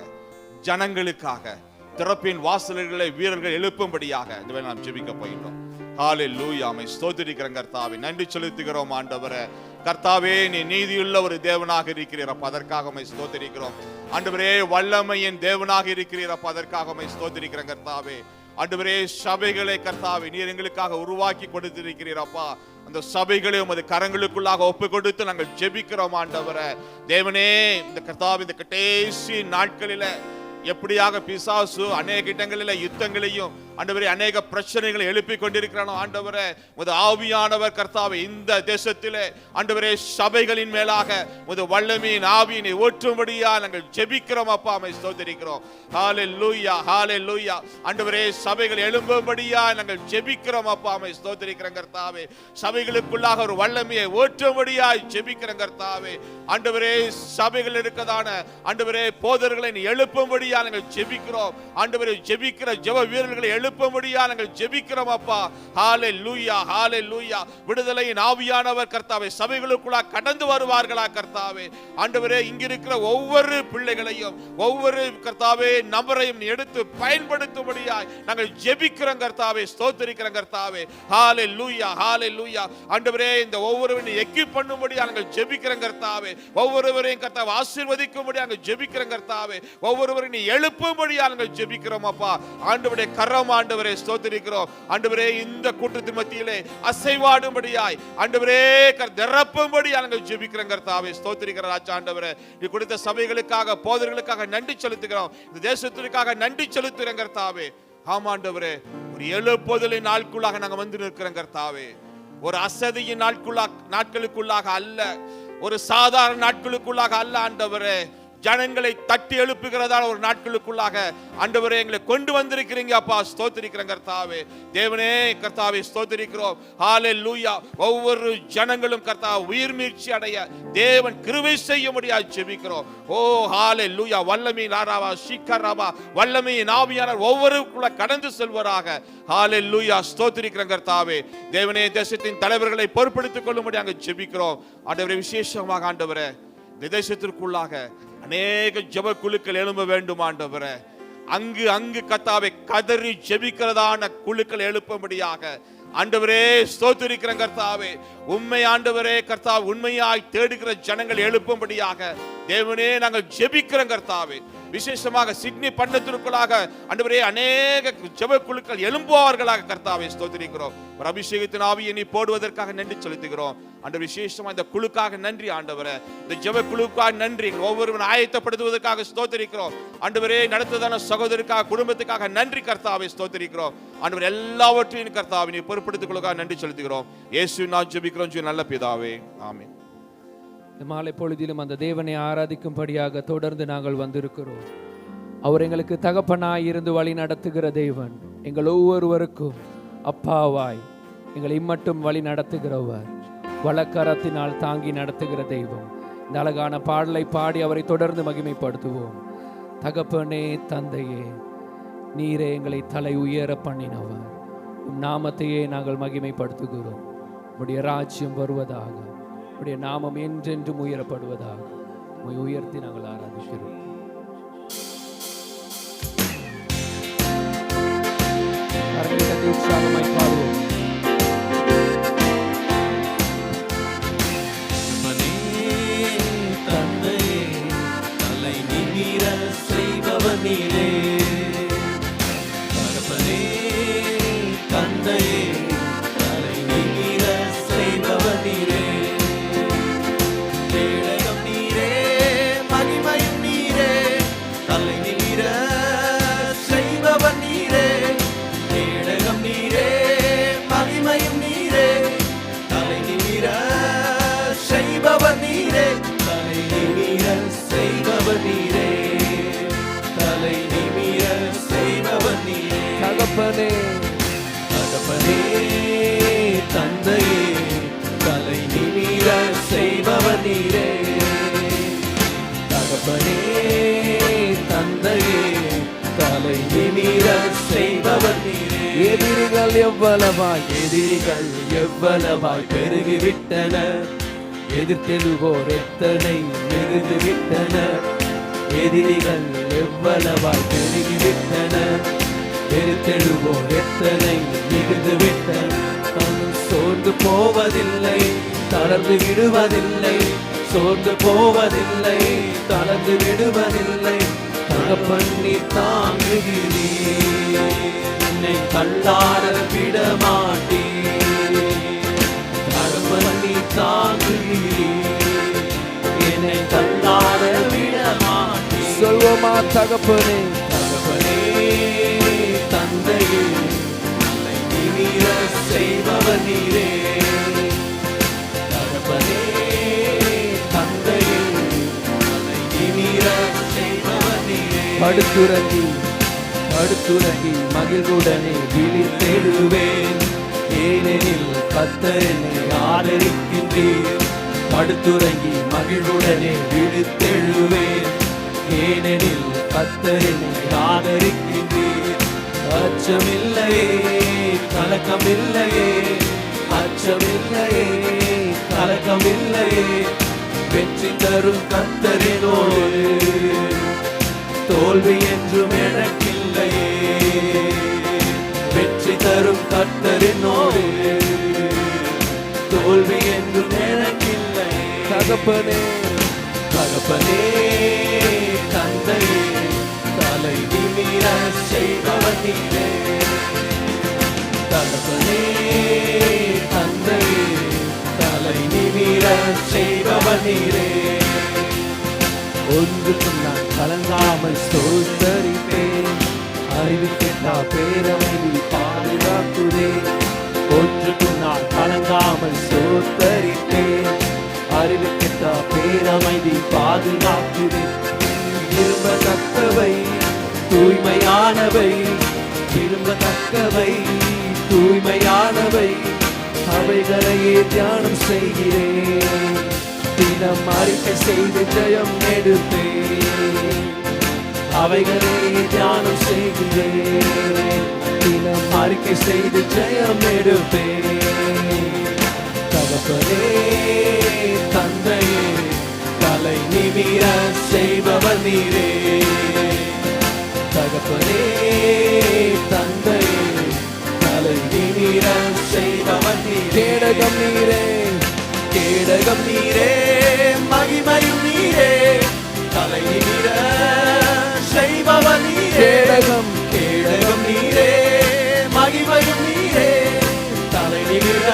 ஜனங்களுக்காக திறப்பின் வாசல்களை வீரர்கள் எழுப்பும்படியாக இந்த வேளை நாம் ஜெபிக்க போகிறோம். ஹல்லேலூயா. ஆமென். ஸ்தோத்திரிக்கிறோம் கர்த்தாவே, நன்றி செலுத்துகிறோம் ஆண்டவரே. கர்த்தாவே, நீ நீதியுள்ள ஒரு தேவனாக இருக்கிறீரப்ப, அதற்காக உம்மை ஸ்தோத்திரிக்கிறோம் ஆண்டவரே. வல்லமையின் தேவனாக இருக்கிறீரப்ப, அதற்காக உம்மை ஸ்தோத்திரிக்கிறோம் கர்த்தாவே. ஆண்டவரே, சபைகளை கர்த்தாவே நீர் எங்களுக்காக உருவாக்கி கொடுத்திருக்கிறீரப்பா. அந்த சபைகளை உமது கரங்களுக்குள்ளாக ஒப்பு கொடுத்து நாங்கள் ஜெபிக்கிறோம் ஆண்டவரே. தேவனே, இந்த கர்த்தாவே இந்த கடைசி நாட்களில எப்படியாக பிசாசு அநேக இடங்களில் யுத்தங்களையும் ஆண்டவரே அநேக பிரச்சனைகளை எழுப்பி கொண்டிருக்கிறானோ ஆண்டவரே, உமது ஆவியானவர் கர்த்தாவே இந்த தேசத்திலே ஆண்டவரே சபைகளின் மேலாக உமது வல்லமையின் ஆவியினை ஊற்றும்படியா நாங்கள் ஜெபிக்கிறோம் அப்பா. உம்மை ஸ்தோத்திரிக்கிறோம். ஹல்லேலூயா, ஹல்லேலூயா. ஆண்டவரே, சபைகள் எழும்பும்படியா நாங்கள் ஜெபிக்கிறோம் அப்பா. உம்மை ஸ்தோத்திரிக்கிறோம் கர்த்தாவே. சபைகளுக்குள்ளாக ஒரு வல்லமையை ஊற்றும்படியா ஜெபிக்கிறோம் கர்த்தாவே. ஆண்டவரே, சபைகள் இருக்கதான ஆண்டவரே போதர்களை நீ எழுப்பும்படியா நாங்கள் ஜெபிக்கிறோம் ஆண்டவரே. ஜெபிக்கிற ஜெப வீரர்களை எழுப்பும்படியா நாங்கள் ஜெபிக்கிறோம் அப்பா. ஹல்லேலூயா, ஹல்லேலூயா. விடுதலையின் ஆவியானவர் கர்த்தாவே சபைகளுக்குள்ள கடந்து வருவார்களா கர்த்தாவே. ஆண்டவரே, இங்கிருக்கிற ஒவ்வொரு பிள்ளைகளையும் ஒவ்வொரு கர்த்தாவே நபரையும் எடுத்து பயன்படுத்தும்படியாய் நாங்கள் ஜெபிக்கிறோம் கர்த்தாவே. ஸ்தோத்திரிக்கிறோம் கர்த்தாவே. ஹல்லேலூயா, ஹல்லேலூயா. ஆண்டவரே, இந்த ஒவ்வொருவரையும் எக்யூப் பண்ணும்படியா நாங்கள் ஜெபிக்கிறோம் கர்த்தாவே. ஒவ்வொருவரையும் கர்த்தாவே ஆசீர்வதிக்கும்படியா நாங்கள் ஜெபிக்கிறோம் கர்த்தாவே. ஒவ்வொருவரையும் நீ எழுப்பும்படியா நாங்கள் ஜெபிக்கிறோம் அப்பா. ஆண்டவரே, கரம் ஆண்டவரே ஸ்தோத்திரிக்கிறோம் ஆண்டவரே. இந்த கூட்டத்தின் மத்தியிலே அசைவாடும்படியாய் ஆண்டவரே நிரப்பும்படியா நாங்கள் ஜெபிக்கிறோம் கர்த்தாவே. ஸ்தோத்திரிக்கிற ராஜா ஆண்டவரே, நீ கொடுத்த சபைகளுக்காக போதர்களுக்காக நன்றி செலுத்துகிறோம். இந்த தேசத்திற்காக நன்றி செலுத்துகிறோம் கர்த்தாவே. ஆமாண்டவரே, ஒரு எழுப்புதலின் நாட்குள்ளாக நாங்கள் வந்து நிற்கிறோம் கர்த்தாவே. ஒரு அசதியின் நாட்களுக்குள்ளாக அல்ல, ஒரு சாதாரண நாட்களுக்குள்ளாக அல்ல ஆண்டவரே. ஜனங்களை தட்டி எழுப்புகிறதான ஒரு நாட்களுக்குள்ளாக ஆண்டவரே எங்களை கொண்டு வந்திருக்கிறீங்க அப்பா. ஸ்தோத்திரிக்கிறோம் கர்த்தாவே. தேவனே கர்த்தாவே ஸ்தோத்திரிக்கிறோம். ஹல்லேலூயா. ஒவ்வொரு ஜனங்களும் கர்த்தாவே உயிர் மீட்சி அடைய தேவன் கிருபை செய்யும்படியாக ஜெபிக்கிறோம். ஓ ஹல்லேலூயா. வல்லமையின் ஆராவா சீக்கராவா வல்லமையின் ஆவியானவர் ஒவ்வொருக்குள்ள கடந்து செல்வராக. ஹல்லேலூயா. ஸ்தோத்திரிக்கிறோம் கர்த்தாவே. தேவனே, தேசத்தின் தலைவர்களை பொறுப்பெடுத்துக் கொள்ளும்படியாக ஜெபிக்கிறோம் ஆண்டவரே. விசேஷமாக ஆண்டவரே, தேசத்திற்குள்ளாக அநேக ஜெப குழுக்கள் எழும்ப வேண்டும் ஆண்டவரே. அங்கு கர்த்தாவே கதறி ஜெபிக்கிறதான குழுக்கள் எழுப்பும்படியாக ஆண்டவரே ஸ்தோத்திரிக்கிறோம் கர்த்தாவே. உண்மை ஆண்டவரே கர்த்தாவே, உண்மையாய் தேடுகிற ஜனங்கள் எழுப்பும்படியாக தேவனே நாங்கள் ஜெபிக்கிறோம் கர்த்தாவே. விசேஷமாக சிட்னி பட்டணத்திற்குள்ளாக ஆண்டவரே அநேக ஜெப குழுக்கள் எழும்புவார்களாக கர்த்தாவே. ஸ்தோத்திரிக்கிறோம். ஒரு அபிஷேகத்தின் ஆவியை நீ போடுவதற்காக நன்றி செலுத்துகிறோம் ஆண்டவர். விசேஷமா இந்த குழுக்காக நன்றி ஆண்டவரே. இந்த ஜெப குழுக்காக நன்றி. ஒவ்வொருவரும் ஆயத்தப்படுத்துவதற்காக ஸ்தோத்திரிக்கிறோம் ஆண்டவரே. நடத்துதான சகோதரருக்காக குடும்பத்துக்காக நன்றி கர்த்தாவே. ஸ்தோத்திரிக்கிறோம் ஆண்டவர். எல்லாவற்றையும் கர்த்தாவே நீ பொறுப்படுத்திக் கொள்ளுக்காக நன்றி செலுத்துகிறோம். இயேசுவின் நாமத்தில் ஜெபிக்கிறோம் நல்ல பிதாவே, ஆமென். இந்த மாலை பொழுதிலும் அந்த தேவனை ஆராதிக்கும்படியாக தொடர்ந்து நாங்கள் வந்திருக்கிறோம். அவர் எங்களுக்கு தகப்பனாய் இருந்து வழி நடத்துகிற தேவன், எங்கள் ஒவ்வொருவருக்கும் அப்பாவாய் எங்களை இம்மட்டும் வழி நடத்துகிறவர், வலக்கரத்தினால் தாங்கி நடத்துகிற தெய்வம். இந்த அழகான பாடலை பாடி அவரை தொடர்ந்து மகிமைப்படுத்துவோம். தகப்பனே, தந்தையே, நீரே எங்களை தலை உயர பண்ணினவர், உம் நாமத்தையே நாங்கள் மகிமைப்படுத்துகிறோம். உம்முடைய ராஜ்யம் வருவதாக, உம்முடைய நாமம் என்றென்றும் உயரப்படுவதாக உம்மை உயர்த்தி நாங்கள் ஆராதிக்கிறோம். உற்சாகமாய் பாடுவோம். தந்தையே, தலை நிமிர செய்பவர் நீரே. தகப்பனே, தந்தையே, தலை நிமிர செய்பவர் நீரே. கேடகம் நீரே, மகிமையும் நீரே. நிமிர செய்பவர் நீரே, கேடகம் நீரே, மகிமையும் நீரே, தலை நிமிர செய்பவர் நீரே, தலை நிமிர செய்பவர் நீரே, தலை நிமிர செய்பவர் நீரே. தகப்பனே தகப்பனே தந்தையே, தலை நிமிர செய்பவர் நீரே. தகப்பனே தந்தையே, தலை நிமிர செய்பவர் நீரே. எதிரிகள் எவ்வளவாய் எதிரிகள் எவ்வளவாய் பெருகிவிட்டனர், எதிர்த்தெழுவோர் எத்தனை மிகுந்துவிட்டனர். எதிரிகள் எவ்வளவாய் பெருகிவிட்டனர், எதிர்த்தெழுவோர் எத்தனை மிகுந்துவிட்டனர். தானும் சோர்ந்து போவதில்லை, தளர்ந்து விடுவதில்லை, சோர்ந்து போவதில்லை, தளர்ந்து விடுவதில்லை. தகப்பன் நீர் தாங்குகிறீர், என்னை தள்ளாட விட மாட்டீர். தகப்பன் நீர் தாங்குகிறீர், என்னை தள்ளாட விட மாட்டீர். சொல்வோமா தகப்பனே தகப்பனே தந்தையே, தலை நிமிர செய்பவர் நீரே. தகப்பனே தந்தையே, தலை நிமிர செய்பவர் நீரே. படுத்துறங்கி படுத்துறங்கி மகிழ்வுடனே விழித்தெழுவேன், ஏனெனில் கர்த்தர் என்னை ஆதரிக்கின்றீர். படுத்துறங்கி மகிழ்வுடனே விழித்தெழுவேன், ஏனெனில் கர்த்தர் என்னை ஆதரிக்கின்றீர். அச்சமில்லையே கலக்கமில்லையே, அச்சமில்லையே கலக்கமில்லையே. வெற்றி தரும் கர்த்தரினோடு தோல்வி என்றும் எனக்கில்லையே. வெற்றி தரும் கர்த்தரினோடு தோல்வி என்றும் எனக்கில்லையே. தகப்பனே தகப்பனே தந்தையே, தலை நிமிர செய்பவர் நீரே. தகப்பனே தந்தையே, தலை நிமிர செய்பவர் நீரே. ஒன்றுக்கும் நான் கலங்காமல் ஸ்தோத்தரிப்பேன், அறிவிக்கெட்டா பேரமைதி பாதுகாக்குதே. ஒன்றுக்கும் நான் கலங்காமல் ஸ்தோத்தரிப்பேன், அறிவிக்கெட்டா பேரமைதி பாதுகாக்குதே. விரும்பத்தக்கவை தூய்மையானவை, விரும்பத்தக்கவை தூய்மையானவை, அவைகளையே தியானம் செய்கிறேன். தினம் அறிக்கை செய்து ஜெயம் எடுப்பேன், அவைகளையே தியானம் செய்கிறேன். தினம் அறிக்கை செய்து ஜெயம் எடுப்பேன். தகப்பனே தந்தையே, தலை நிமிர செய்பவர் நீரே. தகப்பனே தந்தையே, தலை நிமிர செய்பவர் நீரே. கேடகம் நீரே, கேடகம் நீரே, மகிமையும் நீரே, தலை நிமிர செய்பவர் நீரே. கேடகம் கேடகம் நீரே, மகிமையும் நீரே, தலை நிமிர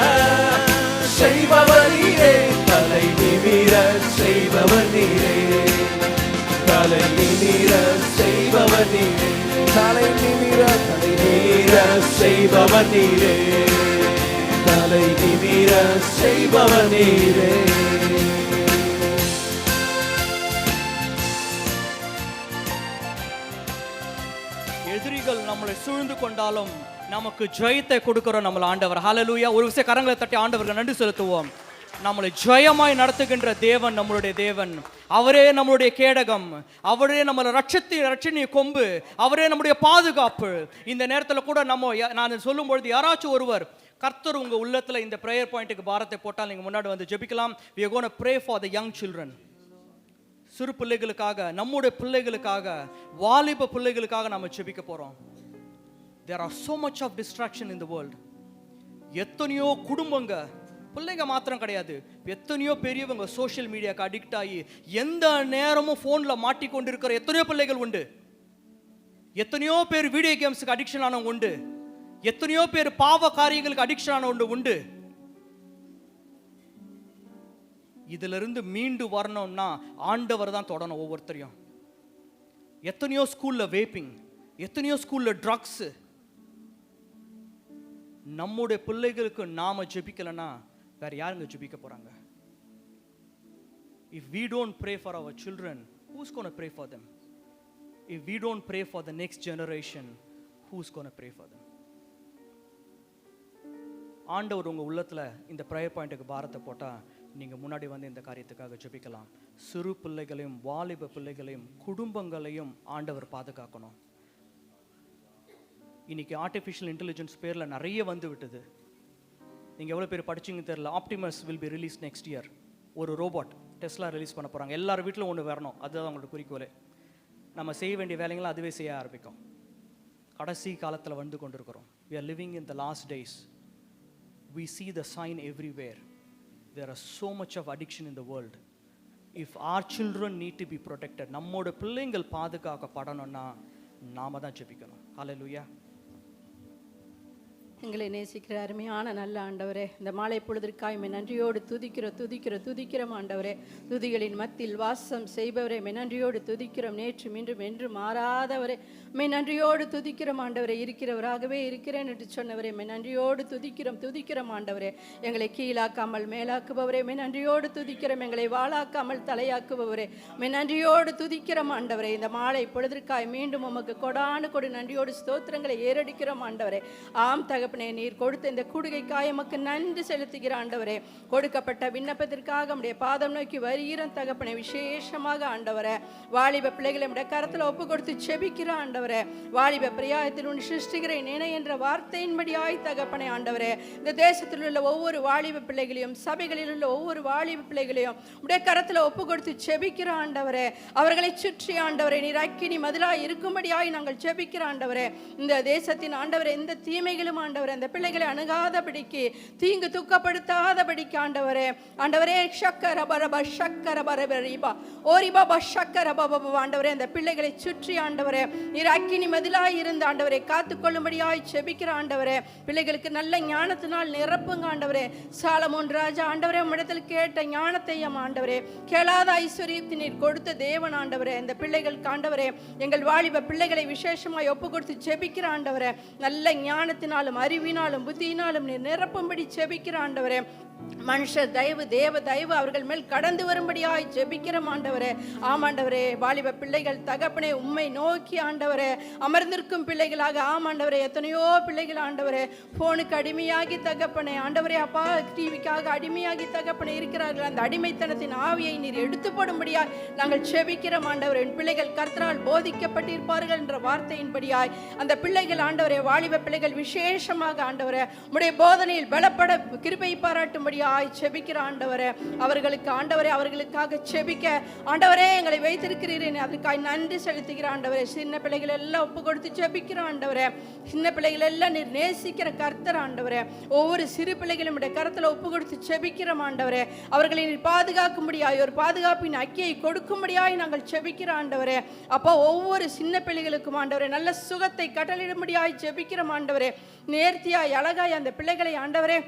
செய்பவர் நீரே. தலை நிமிர செய்பவர் நீரே, தலை நிமிர செய்பவர் நீரே. தலை நிமிர தலை நிமிர செய்பவர் நீரே, தலை நிமிர செய்பவர் நீரே. எதிரிகள் நம்மளை சூழ்ந்து கொண்டாலும் நமக்கு ஜெயத்தை கொடுக்கிற நம்மள ஆண்டவர். ஹalleluya. ஒரு விஷயம் கரங்களை தட்டி ஆண்டவருக்கு நன்றி செலுத்துவோம். நம்மளை ஜெயமாய் நடத்துகின்ற தேவன் நம்மளுடைய தேவன். அவரே நம்மளுடைய கேடகம், அவரே நம்மளை ரட்சணிய கொம்பு, அவரே நம்முடைய பாதுகாப்பு. இந்த நேரத்தில் கூட நான் சொல்லும் பொழுது யாராச்சும் ஒருவர் கர்த்தர் உங்க உள்ளத்துல இந்த பிரேயர் பாயிண்ட்டுக்கு பாரத்தை போட்டால் நீங்க முன்னாடி வந்து ஜெபிக்கலாம். we are going to pray for the young children. சிறு பிள்ளைகளுக்காக, நம்முடைய பிள்ளைகளுக்காக, வாலிப பிள்ளைகளுக்காக நம்ம ஜெபிக்க போறோம். there are so much of distraction in the world. எத்தனையோ குடும்பங்க, பிள்ளைங்க மாத்திரம் கிடையாது, எத்தனையோ பெரியவங்க சோஷியல் மீடியாக்கு அடிக்ட் ஆகி எந்த நேரமும் ஃபோனில் மாட்டிக்கொண்டிருக்கிற எத்தனையோ பிள்ளைகள் உண்டு. எத்தனையோ பேர் வீடியோ கேம்ஸுக்கு அடிக்ஷன் ஆனவங்க உண்டு. எத்தனையோ பேர் பாவ காரியங்களுக்கு அடிக்ஷன் ஆனவங்க உண்டு. இதிலிருந்து மீண்டு வரணும்னா ஆண்டவர் தான் தொடணும் ஒவ்வொருத்தரையும். எத்தனையோ ஸ்கூல்ல வேப்பிங், எத்தனையோ ஸ்கூல்ல ட்ரக்ஸ். நம்முடைய பிள்ளைகளுக்கு நாம ஜெபிக்கலன்னா வேற யாருங்க ஜெபிக்க போறாங்க? If we don't pray for our children, who's going to pray for them? If we don't pray for the next generation, who's going to pray for them? ஆண்டவர் உங்க உள்ளத்துல இந்த ப்ரேயர் பாயிண்ட்டுக்கு பாரத்தை போட்டா நீங்க முன்னாடி வந்து இந்த காரியத்துக்காக ஜெபிக்கலாம். சிறு பிள்ளைகளையும் வாலிப பிள்ளைகளையும் குடும்பங்களையும் ஆண்டவர் பாதுகாக்கணும். இன்னைக்கு ஆர்டிஃபிஷியல் இன்டெலிஜென்ஸ் பேர்ல நிறைய வந்து விட்டது. நீங்க எவ்வளவு பேர் படிச்சீங்கன்னு தெரியல. Optimus will be release next year. ஒரு ரோபோட் டெஸ்லா ரிலீஸ் பண்ண போறாங்க. எல்லார் வீட்டிலும் ஒன்று வரணும், அதுதான் அவங்களோட குறிக்கோளே. நம்ம செய்ய வேண்டிய வேலைகளை அதுவே செய்ய ஆரம்பிக்கும். கடைசி காலத்தில் வந்து கொண்டிருக்கிறோம். we are living in the last days. We see the sign everywhere. There are so much of addiction in the world. If our children need to be protected, நம்மோட பிள்ளைங்கள் பாதுகாக்கப்படணும்னா நாம தான் ஜெபிக்கணும். ஹல்லேலூயா. எங்களை நேசிக்கிற அருமையான நல்ல ஆண்டவரே, இந்த மாலை பொழுதிற்காய் நன்றியோடு துதிக்கிறோம் ஆண்டவரே. துதிகளின் மத்தியில் வாசம் செய்பவரே, நன்றியோடு துதிக்கிறோம். நேற்றும் இன்றும் என்று மாறாதவரே, நன்றியோடு துதிக்கிறோம் ஆண்டவரே. இருக்கிறவராகவே இருக்கிறேன் என்று சொன்னவரே, நன்றியோடு துதிக்கிறோம் ஆண்டவரே. எங்களை கீழாக்காமல் மேலாக்குபவரே, நன்றியோடு துதிக்கிறோம். எங்களை வாளாக்காமல் தலையாக்குபவரே, நன்றியோடு துதிக்கிறோம் ஆண்டவரே. இந்த மாலை பொழுதிற்காய் மீண்டும் உமக்கு கொடானு கொடு நன்றியோடு ஸ்தோத்திரங்களை ஏறடிக்கிறோம் ஆண்டவரே. ஆம் தகப்பனே, நீர் கொடுத்த இந்த கூடுகைக்காய் எமக்கு நன்றி செலுத்துகிற ஆண்டவரே. கொடுக்கப்பட்ட விண்ணப்பத்திற்காக உம்முடைய பாதம் நோக்கி வருகிறோம் தகப்பனே. விசேஷமாக ஆண்டவரே, வாலிப பிள்ளைகளை உம்முடைய கரத்தில் ஒப்பு கொடுத்து செபிக்கிற ஆண்டவரே. வாலிப பிரியாயத்தில் உன் சிருஷ்டிகிற நினை என்ற வார்த்தையின்படியாய் தகப்பனே ஆண்டவரே, இந்த தேசத்தில் உள்ள ஒவ்வொரு வாலிப பிள்ளைகளையும் சபைகளில் உள்ள ஒவ்வொரு வாலிப பிள்ளைகளையும் உம்முடைய கரத்தில் ஒப்பு கொடுத்து செபிக்கிற ஆண்டவரே. அவர்களை சுற்றி ஆண்டவரே நீர் அக்கினி மதிலாய் இருக்கும்படியாய் நாங்கள் செபிக்கிற ஆண்டவரே. இந்த தேசத்தின் ஆண்டவரே, இந்த தீமைகளும் ஆண்டவரே அந்த பிள்ளைகளை அணுகாதபடிக்கு, தீங்கு துக்கப்படுத்தாதபடிக்கு ஆண்டவரே. ஆண்டவரே, அந்த பிள்ளைகளை சுற்றி ஆண்டவரே நீர் அக்கினி மதிலாய் இருந்து ஆண்டவரே காத்துக்கொள்ளும்படியாய் செபிக்கிற ஆண்டவரே. பிள்ளைகளுக்கு நல்ல ஞானத்தினால் நிரப்புங்க ஆண்டவரே. சாலமோன் ராஜா ஆண்டவரே உம்மிடத்தில் கேட்ட ஞானத்தை ஆண்டவரே, கேளாத ஐஸ்வர்யத்தை நீர் கொடுத்த தேவன் ஆண்டவரே. இந்த பிள்ளைகளுக்கு ஆண்டவரே, எங்கள் வாலிப பிள்ளைகளை விசேஷமாய் ஒப்பு கொடுத்து செபிக்கிற ஆண்டவரே. நல்ல ஞானத்தினாலும் அறிவினாலும் புத்தியினாலும் நீர் நிரப்பும்படி செபிக்கிற ஆண்டவரே. மனுஷர் தயவு தேவ தயவு அவர்கள் மேல் கடந்து வரும்படியாய் ஜெபிக்கிறோம் ஆண்டவரே. ஆமாண்டவரே, வாலிப பிள்ளைகள் தகப்பனே உம்மை நோக்கி ஆண்டவரே அமர்ந்திருக்கும் பிள்ளைகளாக ஆமாண்டவரே, எத்தனையோ பிள்ளைகள் ஆண்டவரே போனுக்கு அடிமையாகி தகப்பனே ஆண்டவரே அப்பா டிவிக்காக அடிமையாகி தகப்பனே இருக்கிறார்கள். அந்த அடிமைத்தனத்தின் ஆவியை நீர் எடுத்து போடும்படியாய் நாங்கள் ஜெபிக்கிறோம் ஆண்டவரே. என் பிள்ளைகள் கர்த்தரால் போதிக்கப்பட்டிருப்பார்கள் என்ற வார்த்தையின்படியாய் அந்த பிள்ளைகள் ஆண்டவரே, வாலிப பிள்ளைகள் விசேஷமாக ஆண்டவரே உம்முடைய போதனையில் பலப்பட கிருபை பாராட்டும் செபிக்கிற ஆண்டவரே. அவர்களுக்கு ஆண்டவரே, அவர்களுக்காக செபிக்க ஆண்டவரே எங்களை வைத்திருக்கிறீரே, அதுக்காய் நன்றி செலுத்துகிற ஆண்டவரே. சின்ன பிள்ளைகள் எல்லாம் ஒப்பு கொடுத்து செபிக்கிற ஆண்டவரே. சின்ன பிள்ளைகள் எல்லாம் நீர் நேசிக்கிற கர்த்தர் ஆண்டவரே. ஒவ்வொரு சிறு பிள்ளைகளும் கரத்தில் ஒப்பு கொடுத்து செபிக்கிற ஆண்டவரே. அவர்களை நீர் பாதுகாக்கும்படியாய் ஒரு பாதுகாப்பின் அக்கியை கொடுக்கும்படியாய் நாங்கள் செபிக்கிற ஆண்டவரே. அப்போ ஒவ்வொரு சின்ன பிள்ளைகளுக்கும் ஆண்டவரே நல்ல சுகத்தை கட்டளிடும்படியாய் செபிக்கிற ஆண்டவரே. நேர்த்தியாய் அழகாய் அந்த பிள்ளைகளை ஆண்டவரே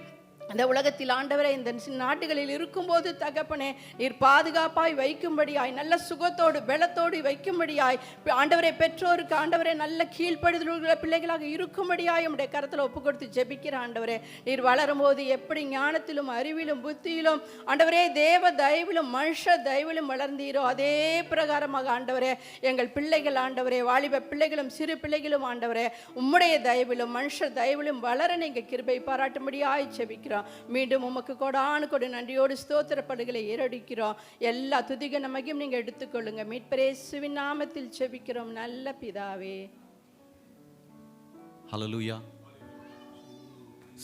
அந்த உலகத்தில் ஆண்டவரே இந்த நாட்டுகளில் இருக்கும்போது தகப்பனே நீர் பாதுகாப்பாய் வைக்கும்படியாய் நல்ல சுகத்தோடு பலத்தோடு வைக்கும்படியாய் ஆண்டவரே பெற்றோருக்கு ஆண்டவரே நல்ல கீழ்ப்படுதலுள்ள பிள்ளைகளாக இருக்கும்படியாய் உம்முடைய கரத்தில் ஒப்பு கொடுத்து ஜெபிக்கிற ஆண்டவரே. நீர் வளரும் போது எப்படி ஞானத்திலும் அறிவிலும் புத்தியிலும் ஆண்டவரே தேவ தயவிலும் மனுஷ தயவிலும் வளர்ந்தீரோ அதே பிரகாரமாக ஆண்டவரே எங்கள் பிள்ளைகள் ஆண்டவரே, வாலிப பிள்ளைகளும் சிறு பிள்ளைகளும் ஆண்டவரே உம்முடைய தயவிலும் மனுஷ தயவிலும் வளர நீங்க கிருபை பாராட்டும்படியாய் ஜெபிக்கிறோம். மீண்டும் உமக்கு கொடானு கொடு நன்றியோடு ஸ்தோத்திரப்படுகளை ஏறடிக்கிறோம். எல்லா துதிக நமக்கும் நீங்க எடுத்துக்கொள்ளுங்க. மீட்பர் இயேசுவின் நாமத்தில் ஜெபிக்கிறோம் நல்ல பிதாவே. ஹல்லேலூயா.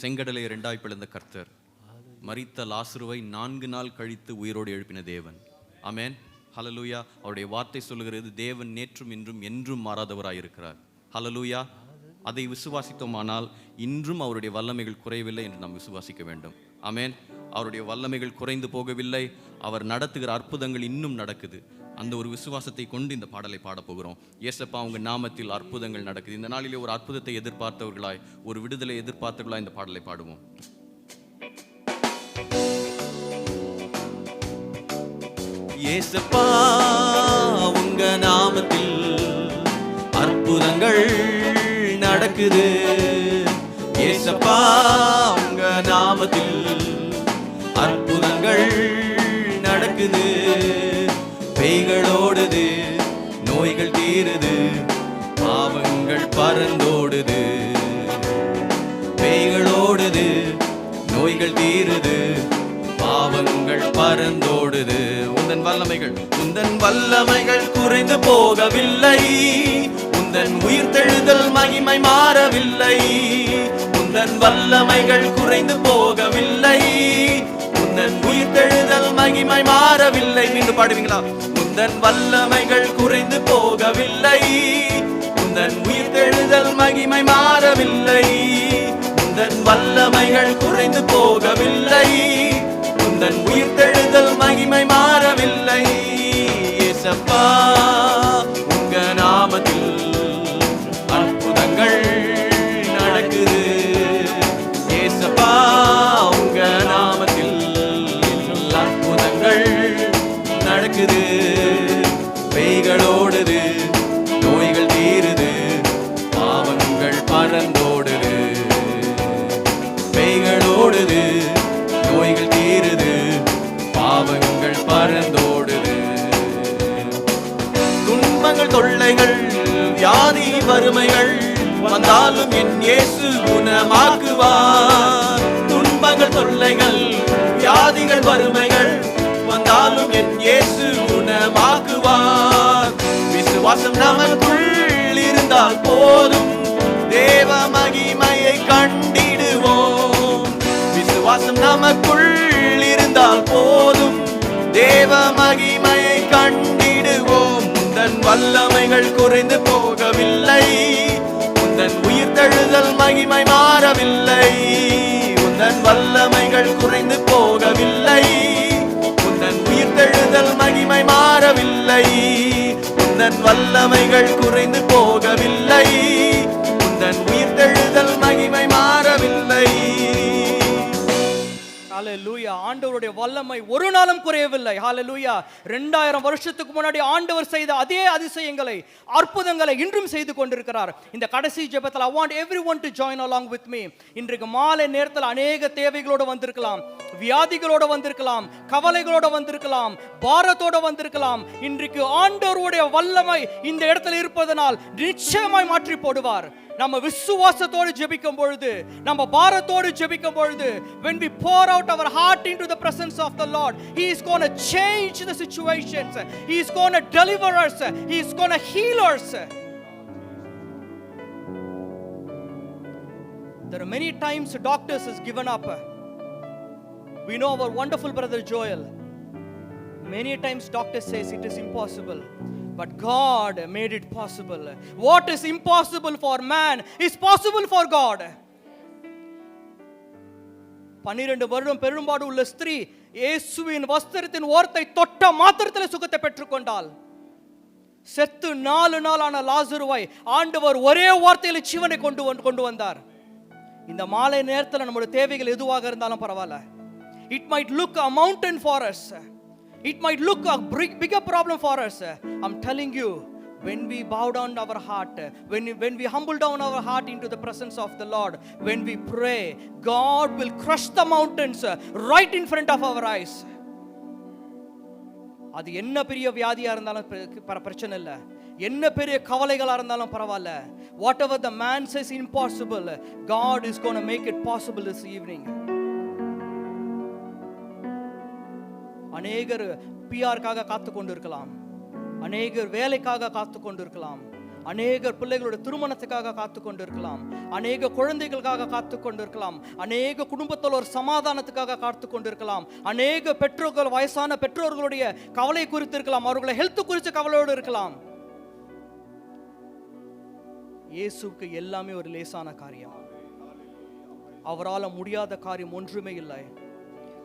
செங்கடலை இரண்டாய் பிளந்த கர்த்தர், மரித்த லாசருவை 4 நாள் கழித்து உயிரோடு எழுப்பின தேவன். ஆமென். ஹல்லேலூயா. அவருடைய வார்த்தை சொல்லுகிறது, தேவன் நேற்றும் இன்றும் என்றும் மாறாதவராயிருக்கிறார். ஹல்லேலூயா. அதை விசுவாசித்தோமானால் இன்றும் அவருடைய வல்லமைகள் குறையவில்லை என்று நாம் விசுவாசிக்க வேண்டும். ஆமென். அவருடைய வல்லமைகள் குறைந்து போகவில்லை. அவர் நடத்துகிற அற்புதங்கள் இன்னும் நடக்குது. அந்த ஒரு விசுவாசத்தை கொண்டு இந்த பாடலை பாட போகிறோம். இயேசப்பா உங்க நாமத்தில் அற்புதங்கள் நடக்குது. இந்த நாளிலே ஒரு அற்புதத்தை எதிர்பார்த்தவர்களாய், ஒரு விடுதலை எதிர்பார்த்தவர்களாய் இந்த பாடலை பாடுவோம். இயேசப்பா உங்க நாமத்தில் அற்புதங்கள் நடக்குது. ஏசப்பா உங்க நாமத்தில் அற்புதங்கள் நடக்குது. பேய்களோடுது, நோய்கள் தீருது, பாவங்கள் பறந்தோடுது. பேய்களோடுது, நோய்கள் தீருது, பாவங்கள் பறந்தோடுது. உந்தன் வல்லமைகள் குறைந்து போகவில்லை. உந்தன் உயிர்த்தெழுதல் மகிமை மாறவில்லை. உந்தன் வல்லமைகள் குறைந்து போகவில்லை. உந்தன் உயிர்த்தெழுதல் மகிமை மாறவில்லை. மீண்டும் பாடுவீங்களா? உந்தன் வல்லமைகள் குறைந்து போகவில்லை. உந்தன் உயிர்த்தெழுதல் மகிமை மாறவில்லை. உந்தன் வல்லமைகள் குறைந்து போகவில்லை. உந்தன் உயிர்த்தெழுதல் மகிமை மாறவில்லை. ஏசப்பா உங்க நாமத்தில் அற்புதங்கள் நடக்குது. ஏசப்பா உங்க நாமத்தில் அற்புதங்கள் நடக்குது. பேய்களோடுது, நோய்கள் தீருது, பாவங்கள் பறந்தோடுது. பேய்களோடுது, நோய்கள் தீருது, பாவங்கள் பறந்தோடுது. துன்பங்கள், தொல்லைகள், வியாதி, வறுமைகள் வந்தாலும் என் இயேசு குணமாக்குவார். துன்பங்கள், தொல்லைகள், வியாதிகள், வறுமைகள் வந்தாலும் என் இயேசு குணமாக்குவார். விசுவாசம் நமக்குள் இருந்தால் போதும், தேவ மகிமையை கண்டிடுவோம். விசுவாசம் நமக்குள் இருந்தால் போதும், தேவ மகிமையை கண்டிடுவோம். உந்தன் வல்லமைகள் குறைந்து போகவில்லை. உந்தன் உயிர்த்தெழுதல் மகிமை மாறவில்லை. உந்தன் வல்லமைகள் குறைந்து போகவில்லை. உந்தன் உயிர்த்தெழுதல் மகிமை மாறவில்லை. உந்தன் வல்லமைகள் குறைந்து போகவில்லை. உந்தன் உயிர்த்தெழுதல் மகிமை மாறவில்லை. ஹalleluya. ஆண்டவருடைய வல்லமை ஒரு நாளும் குறையவில்லை. ஹalleluya. 2000 வருஷத்துக்கு முன்னாடி ஆண்டவர் செய்த அதே அதிசயங்களை, அற்புதங்களை இன்றும் செய்து கொண்டிருக்கிறார். இந்த கடைசி ஜெபத்தில் I want everyone to join along with me. இன்றைக்கு மாலை நேரத்தில் அநேக தேவைகளோடு வந்திருக்கலாம், வியாதிகளோடு வந்திருக்கலாம், கவலைகளோடு வந்திருக்கலாம், பாரத்தோடு வந்திருக்கலாம். இன்றைக்கு ஆண்டவருடைய வல்லமை இந்த இடத்துல இருப்பதனால் நிச்சயமாய் மாற்றி போடுவார். நம்ம விசுவாசத்தோடு ஜெபிக்கும் பொழுது, நம்ம பாரத்தோடு ஜெபிக்கும் பொழுது, when we pour out our heart into the presence of the Lord, He is going to change the situations. He is going to deliver us. He is going to heal us. There are many times doctors has given up. We know our wonderful brother Joel. Many times doctor says it is impossible. But God made it possible. What is impossible for man is possible for God. 12 வருடம் பெரும்பாடு உள்ள ஸ்திரீ இயேசுவின் வஸ்திரத்தின் ஓரத்தை தொட்ட மாத்திரத்தில் சுகத்தை பெற்றுக்கொண்டாள். செத்து 4 நாளான லாசருவை ஆண்டவர் ஒரே வார்த்தையில் ஜீவனை கொண்டு வந்தார். இந்த மாலை நேரத்தில் நம்முடைய தேவைகள் எதுவாக இருந்தாலும் பரவாயில்ல. It might look a mountain for us. It might look a bigger problem for us. I'm telling you, when we bow down our heart, when we humble down our heart into the presence of the Lord, when we pray, God will crush the mountains right in front of our eyes. அது என்ன பெரிய வியாதியா இருந்தாலும் பிரச்சனை இல்லை, என்ன பெரிய கவலைகளா இருந்தாலும் பரவாயில்ல. Whatever the man says impossible, God is going to make it possible this evening. அநேகர் பிஆர்க்காக காத்து கொண்டிருக்கலாம், அநேகர் வேலைக்காக காத்து கொண்டிருக்கலாம், அநேகர் பிள்ளைகளோட திருமணத்துக்காக காத்து கொண்டிருக்கலாம், அநேக குழந்தைகளுக்காக காத்து கொண்டிருக்கலாம், அநேக குடும்பத்தில் ஒரு சமாதானத்துக்காக காத்து கொண்டிருக்கலாம், அநேக பெற்றோர்கள், வயசான பெற்றோர்களுடைய கவலை குறித்து இருக்கலாம், அவர்களை ஹெல்த் குறித்து கவலையோடு இருக்கலாம். இயேசுக்கு எல்லாமே ஒரு லேசான காரியம். அவரால் முடியாத காரியம் ஒன்றுமே இல்லை.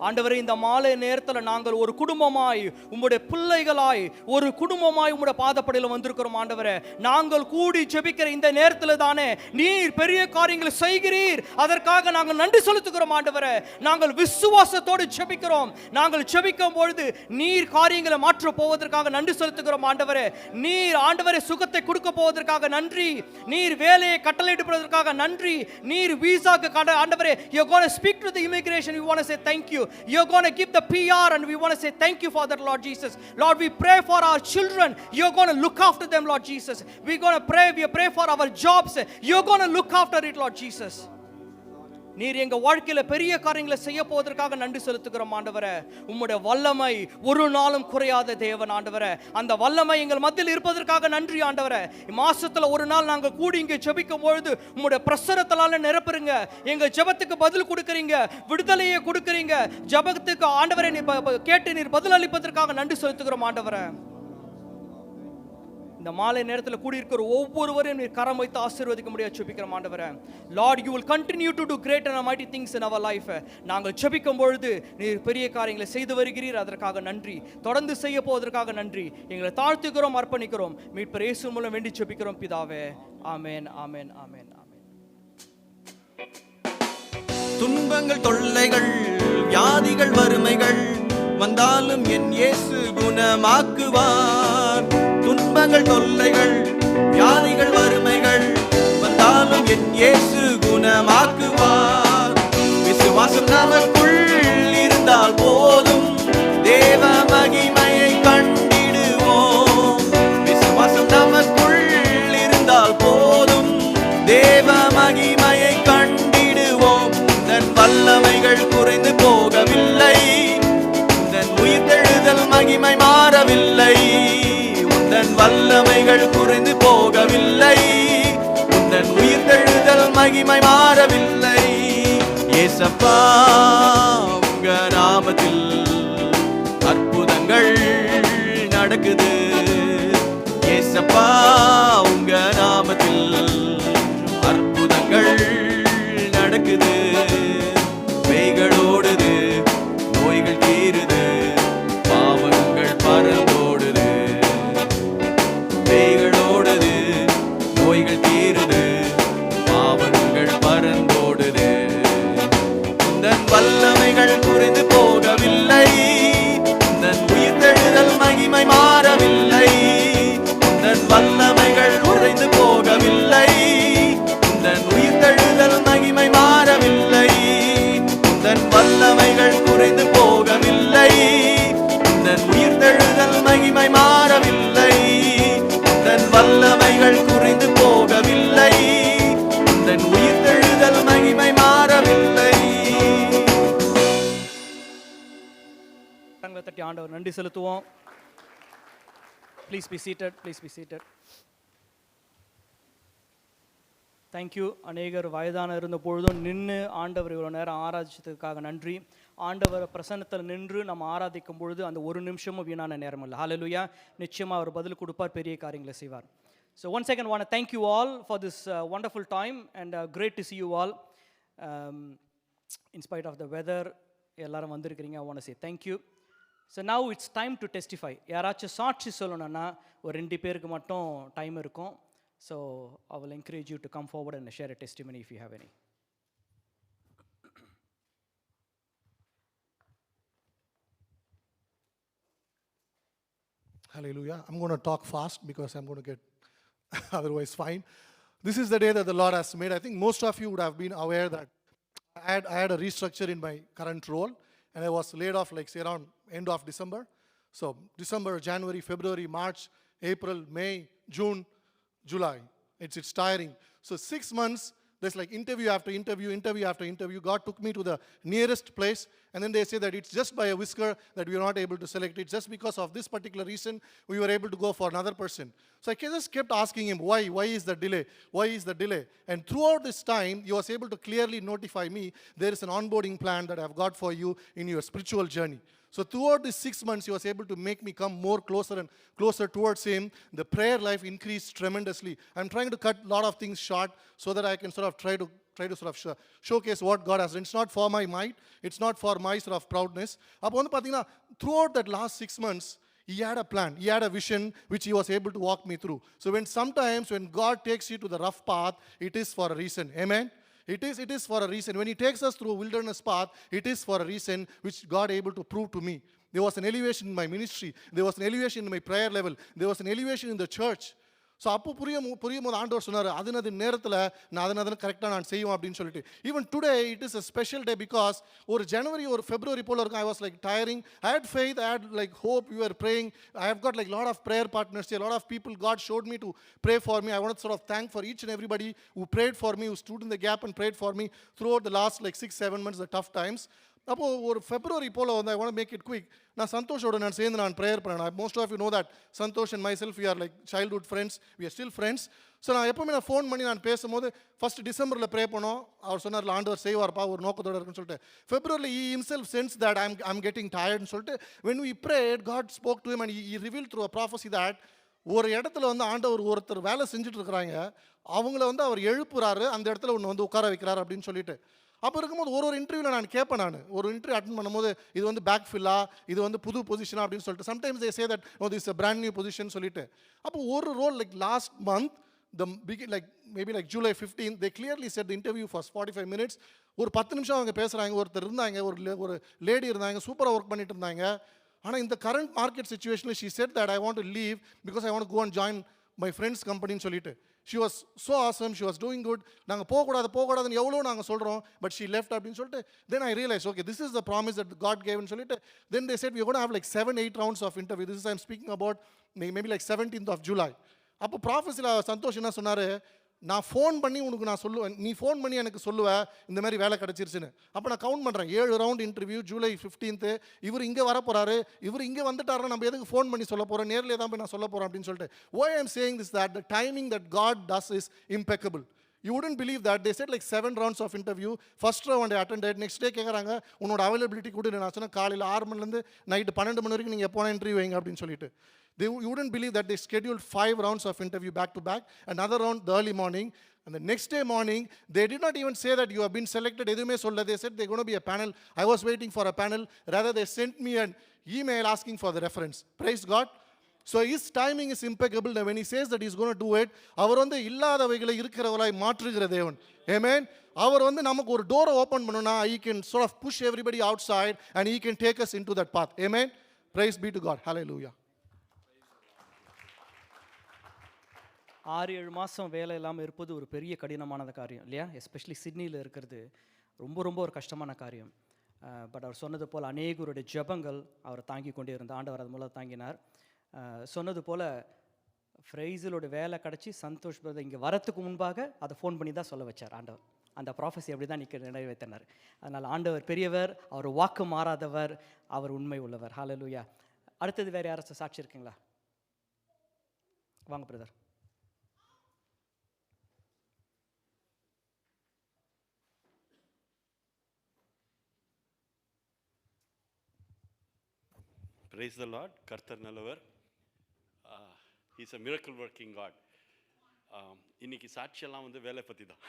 ஆண்டவரே, இந்த மாலை நேரத்தில் நாங்கள் ஒரு குடும்பமாய் உம்முடைய பிள்ளைகளாய் ஒரு குடும்பமாய் உம்முடைய பாதப்படையில் வந்திருக்கிறோம். ஆண்டவரே, நாங்கள் கூடி ஜெபிக்கிற இந்த நேரத்தில் தானே நீர் பெரிய காரியங்களை செய்கிறீர். அதற்காக நாங்கள் நன்றி செலுத்துகிறோம். ஆண்டவரே, நாங்கள் விசுவாசத்தோடு ஜெபிக்கிறோம். நாங்கள் ஜெபிக்கும் பொழுது நீர் காரியங்களை மாற்ற போவதற்காக நன்றி செலுத்துகிறோம். ஆண்டவரே, நீர் ஆண்டவரே சுகத்தை கொடுக்க போவதற்காக நன்றி. நீர் வேலையை கட்டளையிடுவதற்காக நன்றி. நீர் வீசாக்கு ஆண்டவரே, you're going to speak to the immigration. We want to say thank you. You're going to give the PR and we want to say thank you for that, Lord Jesus. Lord, we pray for our children. You're going to look after them, Lord Jesus. We're going to pray. We pray for our jobs. You're going to look after it, Lord Jesus. நீர் எங்க வாழ்க்கையில பெரிய காரியங்களை செய்ய போவதற்காக நன்றி செலுத்துகிறோம். ஆண்டவரே, உம்முடைய வல்லமை ஒரு நாளும் குறையாத தேவன். ஆண்டவரே, அந்த வல்லமை எங்கள் மத்தியில் இருப்பதற்காக நன்றி. ஆண்டவரே, மாசத்துல ஒரு நாள் நாங்க கூடி இங்கே ஜெபிக்கும் பொழுது உம்முடைய பிரசன்னத்தால நிரப்புறீங்க. எங்க ஜெபத்துக்கு பதில் கொடுக்கறீங்க, விடுதலையை கொடுக்கறீங்க. ஜெபத்துக்கு ஆண்டவரே நீர் கேட்டு நீர் பதில் அளிப்பதற்காக நன்றி செலுத்துகிறோம். ஆண்டவரே, இந்த மாலை நேரத்தில் கூடியிருக்கிற ஒவ்வொருவரையும் நீர் கரம் வைத்து ஆசீர்வதிக்க முடியாது ஜெபிக்கிறோம். ஆண்டவரே, lord, you will continue to do great and mighty things in our life. நாங்கள் ஜெபிக்கும் பொழுது நீர் பெரிய காரியங்களை செய்து வருகிறீர். அதற்காக நன்றி. தொடர்ந்து செய்ய போவதற்காக நன்றி. எங்களை தாழ்த்துகிறோம், அர்ப்பணிக்கிறோம். மீட்பர் இயேசு மூலம் வேண்டி ஜெபிக்கிறோம் பிதாவே. ஆமென், ஆமென், ஆமென், ஆமென். துன்பங்கள், தொல்லைகள், வியாதிகள், வறுமைகள் வந்தாலும் என் இயேசு குணமாக்குவார். துன்பங்கள், தொல்லைகள், வியாதிகள், வறுமைகள் வந்தாலும் என் இயேசு குணமாக்குவார். விசுவாசம் நமக்குள் இருந்தால் போதும், தேவ மகிமையை கண்டிடுவோம். விசுவாசம் நமக்குள் இருந்தால் போதும், தேவ மகிமையை கண்டிடுவோம். தன் வல்லமைகள் குறைந்து போகவில்லை, தன் உயிர்த்தெழுதல் மகிமை மாறவில்லை. உந்தன் வல்லமைகள் குறைந்து போகவில்லை, உந்தன் உயிர்த்தெழுதல் மகிமை மாறவில்லை. ஏசப்பா, உங்க நாமத்தில் அற்புதங்கள் நடக்குது. ஏசப்பா, உங்க நாமத்தில் அற்புதங்கள் நடக்குது. பேய்கள் ஓடுது, நோய்கள் தீருது, பாவங்கள் பறந்தோடுது. பேய்கள் ஓடுது, நோய்கள் தீருது, பாவங்கள் பறந்தோடுது. உந்தன் வல்லமைகள் குறைந்து போகவில்லை, உந்தன் உயிர்த்தெழுதல் மகிமை மாறவில்லை. உந்தன் வல்லமைகள் குறைந்து போகவில்லை, உந்தன் உயிர்த்தெழுதல் மகிமை மாறவில்லை. உந்தன் வல்லமைகள் குறைந்து போகவில்லை, உந்தன் உயிர்த்தெழுதல் மகிமை மாறவில்லை. உந்தன் வல்லமைகள் குறைந்து போகவில்லை, உந்தன் உயிர்த்தெழுதல் மகிமை மாறவில்லை. கரங்களை தட்டி ஆண்டவர் நன்றி செலுத்துவோம். Please be seated, please be seated. Thank you. அநேகர் வயதான இருந்த பொழுதும் நின்று ஆண்டவர் இவ்வளோ நேரம் ஆராதிச்சதுக்காக நன்றி. ஆண்டவர் பிரசன்னத்தில் நின்று நம்ம ஆராதிக்கும் பொழுது அந்த ஒரு நிமிஷமும் வீணான நேரம் இல்லை. ஹல்லேலூயா. நிச்சயமாக அவர் பதில் கொடுப்பார், பெரிய காரியங்களை செய்வார். So once again, I want to thank you all for this wonderful time and great to see you all. In spite of the weather, எல்லாரும் வந்திருக்கிறீங்க. I want to say thank you. So now it's time to testify. யாராச்சும் சாட்சி சொல்லணும்னா ஒரு 2 பேருக்கு மட்டும் time இருக்கும். So I will encourage you to come forward and share a testimony if you have any. Hallelujah. I'm going to talk fast because I'm going to get otherwise fine. This is the day that the Lord has made. I think most of you would have been aware that I had a restructure in my current role, and I was laid off like say around end of December. So December, January, February, March, April, May, June, July. It's tiring. So 6 months, there's like interview after interview, interview after interview. God took me to the nearest place, and then they say that it's just by a whisker that we are not able to select it. Just because of this particular reason, we were able to go for another person. So I just kept asking him, why? Why is the delay? Why is the delay? And throughout this time, he was able to clearly notify me there is an onboarding plan that I've got for you in your spiritual journey. So throughout these 6 months, he was able to make me come more closer and closer towards him. The prayer life increased tremendously. I'm trying to cut a lot of things short so that I can sort of try to sort of showcase what God has done. It's not for my might. It's not for my sort of proudness. அப்போ வந்து பார்த்தீங்கன்னா throughout that last 6 months, he had a plan. He had a vision which he was able to walk me through. So sometimes when God takes you to the rough path, it is for a reason. Amen. It is for a reason. When he takes us through a wilderness path, it is for a reason which God able to prove to me. There was an elevation in my ministry. There was an elevation in my prayer level. There was an elevation in the church. So அப்போ புரியும் போது ஆண்டவர் சொன்னார் அது நேரத்தில் நான் கரெக்டாக நான் செய்வோம் அப்படின்னு சொல்லிட்டு. Even today it is a special day because ஒரு ஜனவரி ஒரு ஃபெப்ரவரி போல இருக்கும். I was like tiring. I had faith, I had like hope. You are praying. I have got like lot of prayer partners, a lot of people God showed me to pray for me. I want to sort of thank for each and everybody who prayed for me, who stood in the gap and prayed for me throughout the last like 6-7 months, the tough times. அப்போது ஒரு February போல் வந்து I want make it quick. நான் சந்தோஷோட நான் சேர்ந்து நான் prayer பண்ணேன். Most of you know that Santhosh and myself we are like childhood friends. We are still friends. So நான் எப்போவுமே நான் ஃபோன் பண்ணி நான் பேசும்போது ஃபஸ்ட் டிசம்பரில் ப்ரே பண்ணோம். அவர் சொன்னார் ஆண்டவர் செய்வார்ப்பா ஒரு நோக்கத்தோடு இருக்குன்னு சொல்லிட்டு. ஃபெப்ரவரியில் he himself sensed that I'm getting tired ன்னு சொல்லிட்டு when we prayed, God spoke to him and he revealed through a prophecy that ஒரு இடத்துல வந்து ஆண்டவர் ஒருத்தர் வேலை செஞ்சுட்டு இருக்கிறாங்க, அவங்கள வந்து அவர் எழுப்புறாரு, அந்த இடத்துல ஒன்று வந்து உட்கார வைக்கிறாரு அப்படின்னு சொல்லிட்டு. அப்போ இருக்கும்போது ஒரு இன்டர்வியூவில் நான் கேட்பேன். நான் ஒரு இன்டர்வியூ அட்டன் பண்ணும்போது இது வந்து பேக் ஃபில்லா, இது வந்து புது பொசிஷனா அப்படின்னு சொல்லிட்டு. Sometimes they say that this is a brand new position சொல்லிட்டு. அப்போ ஒரு role like last month like maybe like July 15th, they clearly said the interview for 45 minutes. ஒரு 10 நிமிஷம் அவங்க பேசுகிறாங்க. ஒருத்தர் இருந்தாங்க, ஒரு லேடி இருந்தாங்க, சூப்பராக ஒர்க் பண்ணிட்டு இருந்தாங்க. ஆனால் இந்த கரண்ட் மார்க்கெட் சிச்சுவேஷனில் she said that I want to leave because I want to go and join my friend's company ன்னு சொல்லிட்டு. She was so awesome, she was doing good. நாங்கள் போகக்கூடாதுன்னு எவ்வளோ நாங்கள் சொல்கிறோம், but she left அப்படின்னு சொல்லிட்டு. Then I realized, okay, this is the promise that God gave ன்னு சொல்லிட்டு. Then they said we're going to have like 7-8 rounds of interview. This is I'm speaking about maybe like 17th of July. அப்போ ப்ராஃபஸில் சந்தோஷ் என்ன சொன்னார், நான் phone பண்ணி உனக்கு நான் சொல்லுவேன், நீ ஃபோன் பண்ணி எனக்கு சொல்லுவேன் இந்த மாதிரி வேலை கிடச்சிருச்சுன்னு. அப்போ நான் கவுண்ட் பண்ணுறேன் 7 ரவுண்ட் இன்டர்வியூ July 15th. இவர் இங்கே வரப்போகிறாரு, இவர் இங்கே வந்துட்டாருன்னா நம்ம எதுக்கு ஃபோன் பண்ணி சொல்ல போகிறோம், நேரில் தான் போய் நான் சொல்ல போகிறேன் அப்படின்னு சொல்லிட்டு. why I'm saying this that the timing that God does is impeccable. You wouldn't believe that. They said like 7 rounds of interview. First round I attended. Next day கேட்குறாங்க உன்னோட அவைலபிலிட்டி கூட. நான் சொன்னேன் காலையில் 6 மணிலேருந்து நைட்டு 12 மணி வரைக்கும் நீங்கள் எப்போனா இன்டர்வியூ வைங்க அப்படின்னு சொல்லிட்டு. You wouldn't believe that they scheduled 5 rounds of interview back to back. Another round the early morning. And the next day morning, they did not even say that you have been selected. எதுவுமே சொல்ல. They said they're going to be a panel. I was waiting for a panel. Rather, they sent me an email asking for the reference. Praise God. So his timing is impeccable. When he says that he's going to do it, அவர் வந்து இல்லாதவைகளை இருக்கிறவளாய் மாற்றுகிற தேவன். Amen. அவர் வந்து நமக்கு ஒரு டோரை open பண்ணணும்னா he can sort of push everybody outside and he can take us into that path. Amen. Praise be to God. Hallelujah. 6-7 மாதம் வேலை இல்லாமல் இருப்பது ஒரு பெரிய கடினமான காரியம் இல்லையா? எஸ்பெஷலி சிட்னியில் இருக்கிறது ரொம்ப ஒரு கஷ்டமான காரியம். பட் அவர் சொன்னது போல் அநேகருடைய ஜெபங்கள் அவரை தாங்கி கொண்டே இருந்தார். ஆண்டவர் அது மூலம் தாங்கினார். சொன்னது போல் ஃப்ரைஸிலோட வேலை கிடச்சி சந்தோஷ் பிரதர் இங்கே வரத்துக்கு முன்பாக அதை ஃபோன் பண்ணி தான் சொல்ல வச்சார் ஆண்டவர். அந்த ப்ராஃபஸி அப்படி தான் நிறைவேற்றினார். அதனால் ஆண்டவர் பெரியவர், அவர் வாக்கு மாறாதவர், அவர் உண்மை உள்ளவர். ஹல்லேலூயா. அடுத்தது வேறு யாராச்சும் சாட்சி இருக்குங்களா? வாங்க பிரதர். Praise the Lord. கர்த்தர் நல்லவர். He's a miracle working God. இன்னைக்கு சாட்சியெல்லாம் வந்து வேலை பற்றி தான்.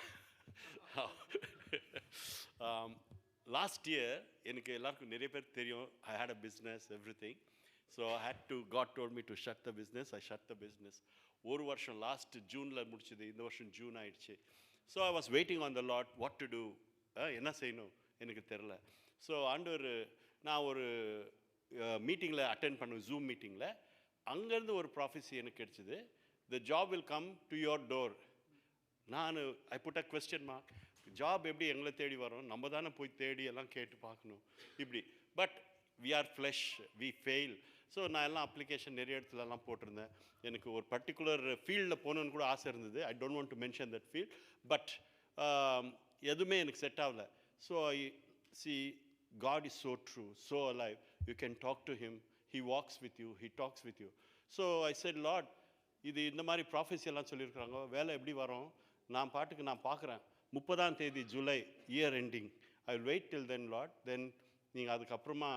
லாஸ்ட் இயர் எனக்கு எல்லாருக்கும் நிறைய பேர் தெரியும். I had a business, everything. So I had to, God told me to shut the business. I shut the business. ஒரு வருஷம் லாஸ்ட் ஜூனில் முடிச்சது. இந்த வருஷம் ஜூன் ஆயிடுச்சு. So I was waiting on the Lord what to do. என்ன செய்யணும் எனக்கு தெரில. ஸோ ஆண்டவர், நான் ஒரு மீட்டிங்கில் அட்டென்ட் பண்ணுவேன், ஜூம் மீட்டிங்கில். அங்கேருந்து ஒரு ப்ராஃபஸி எனக்கு கிடைச்சிது. The job will come to your door. நான் I put a question mark. Job எப்படி எங்களை தேடி வரோம், நம்ம தானே போய் தேடி எல்லாம் கேட்டு பார்க்கணும் இப்படி. But we are flush, we fail. So நான் எல்லாம் அப்ளிகேஷன் நிறைய இடத்துலலாம் போட்டிருந்தேன். எனக்கு ஒரு பர்டிகுலர் ஃபீல்டில் போகணுன்னு கூட ஆசை இருந்தது. I don't want to mention that field. But எதுவுமே எனக்கு செட் ஆகலை. So I C God is so true, so alive. You can talk to him. He walks with you. He talks with you. So I said, Lord, இது இந்த மாதிரி prophecy எல்லாம் சொல்லியிருக்கிறாங்க, வேலை எப்படி வரும்? நான் பாட்டுக்கு நான் பார்க்குறேன். 30ஆம் தேதி July, year ending. I will wait till then Lord. Then நீங்கள் அதுக்கப்புறமா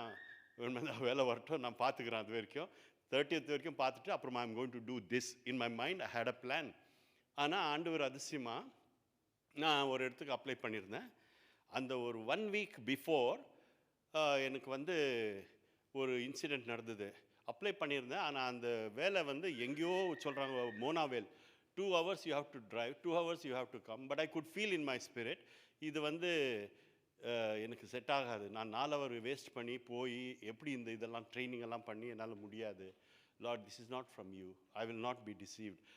வேலை வரட்டும், நான் பார்த்துக்கிறேன் அது வரைக்கும். 30th வரைக்கும் பார்த்துட்டு அப்புறமா I'm going to do this. In my mind I had a plan. ஆனால் ஆண்டவர் அதிசயமாக நான் ஒரு இடத்துக்கு அப்ளை பண்ணியிருந்தேன். அந்த ஒரு 1 week பிஃபோர் எனக்கு வந்து ஒரு இன்சிடெண்ட் நடந்தது. அப்ளை பண்ணியிருந்தேன், ஆனால் அந்த வேலை வந்து எங்கேயோ சொல்கிறாங்க, மோனாவேல் 2 hours you have to drive, 2 hours you have to come. But I could feel in my spirit, இது வந்து எனக்கு செட் ஆகாது. நான் 4 hour வேஸ்ட் பண்ணி போய் எப்படி இந்த இதெல்லாம் ட்ரைனிங் எல்லாம் பண்ணி என்னால் முடியாது. Lord, this is not from you. I will not be deceived.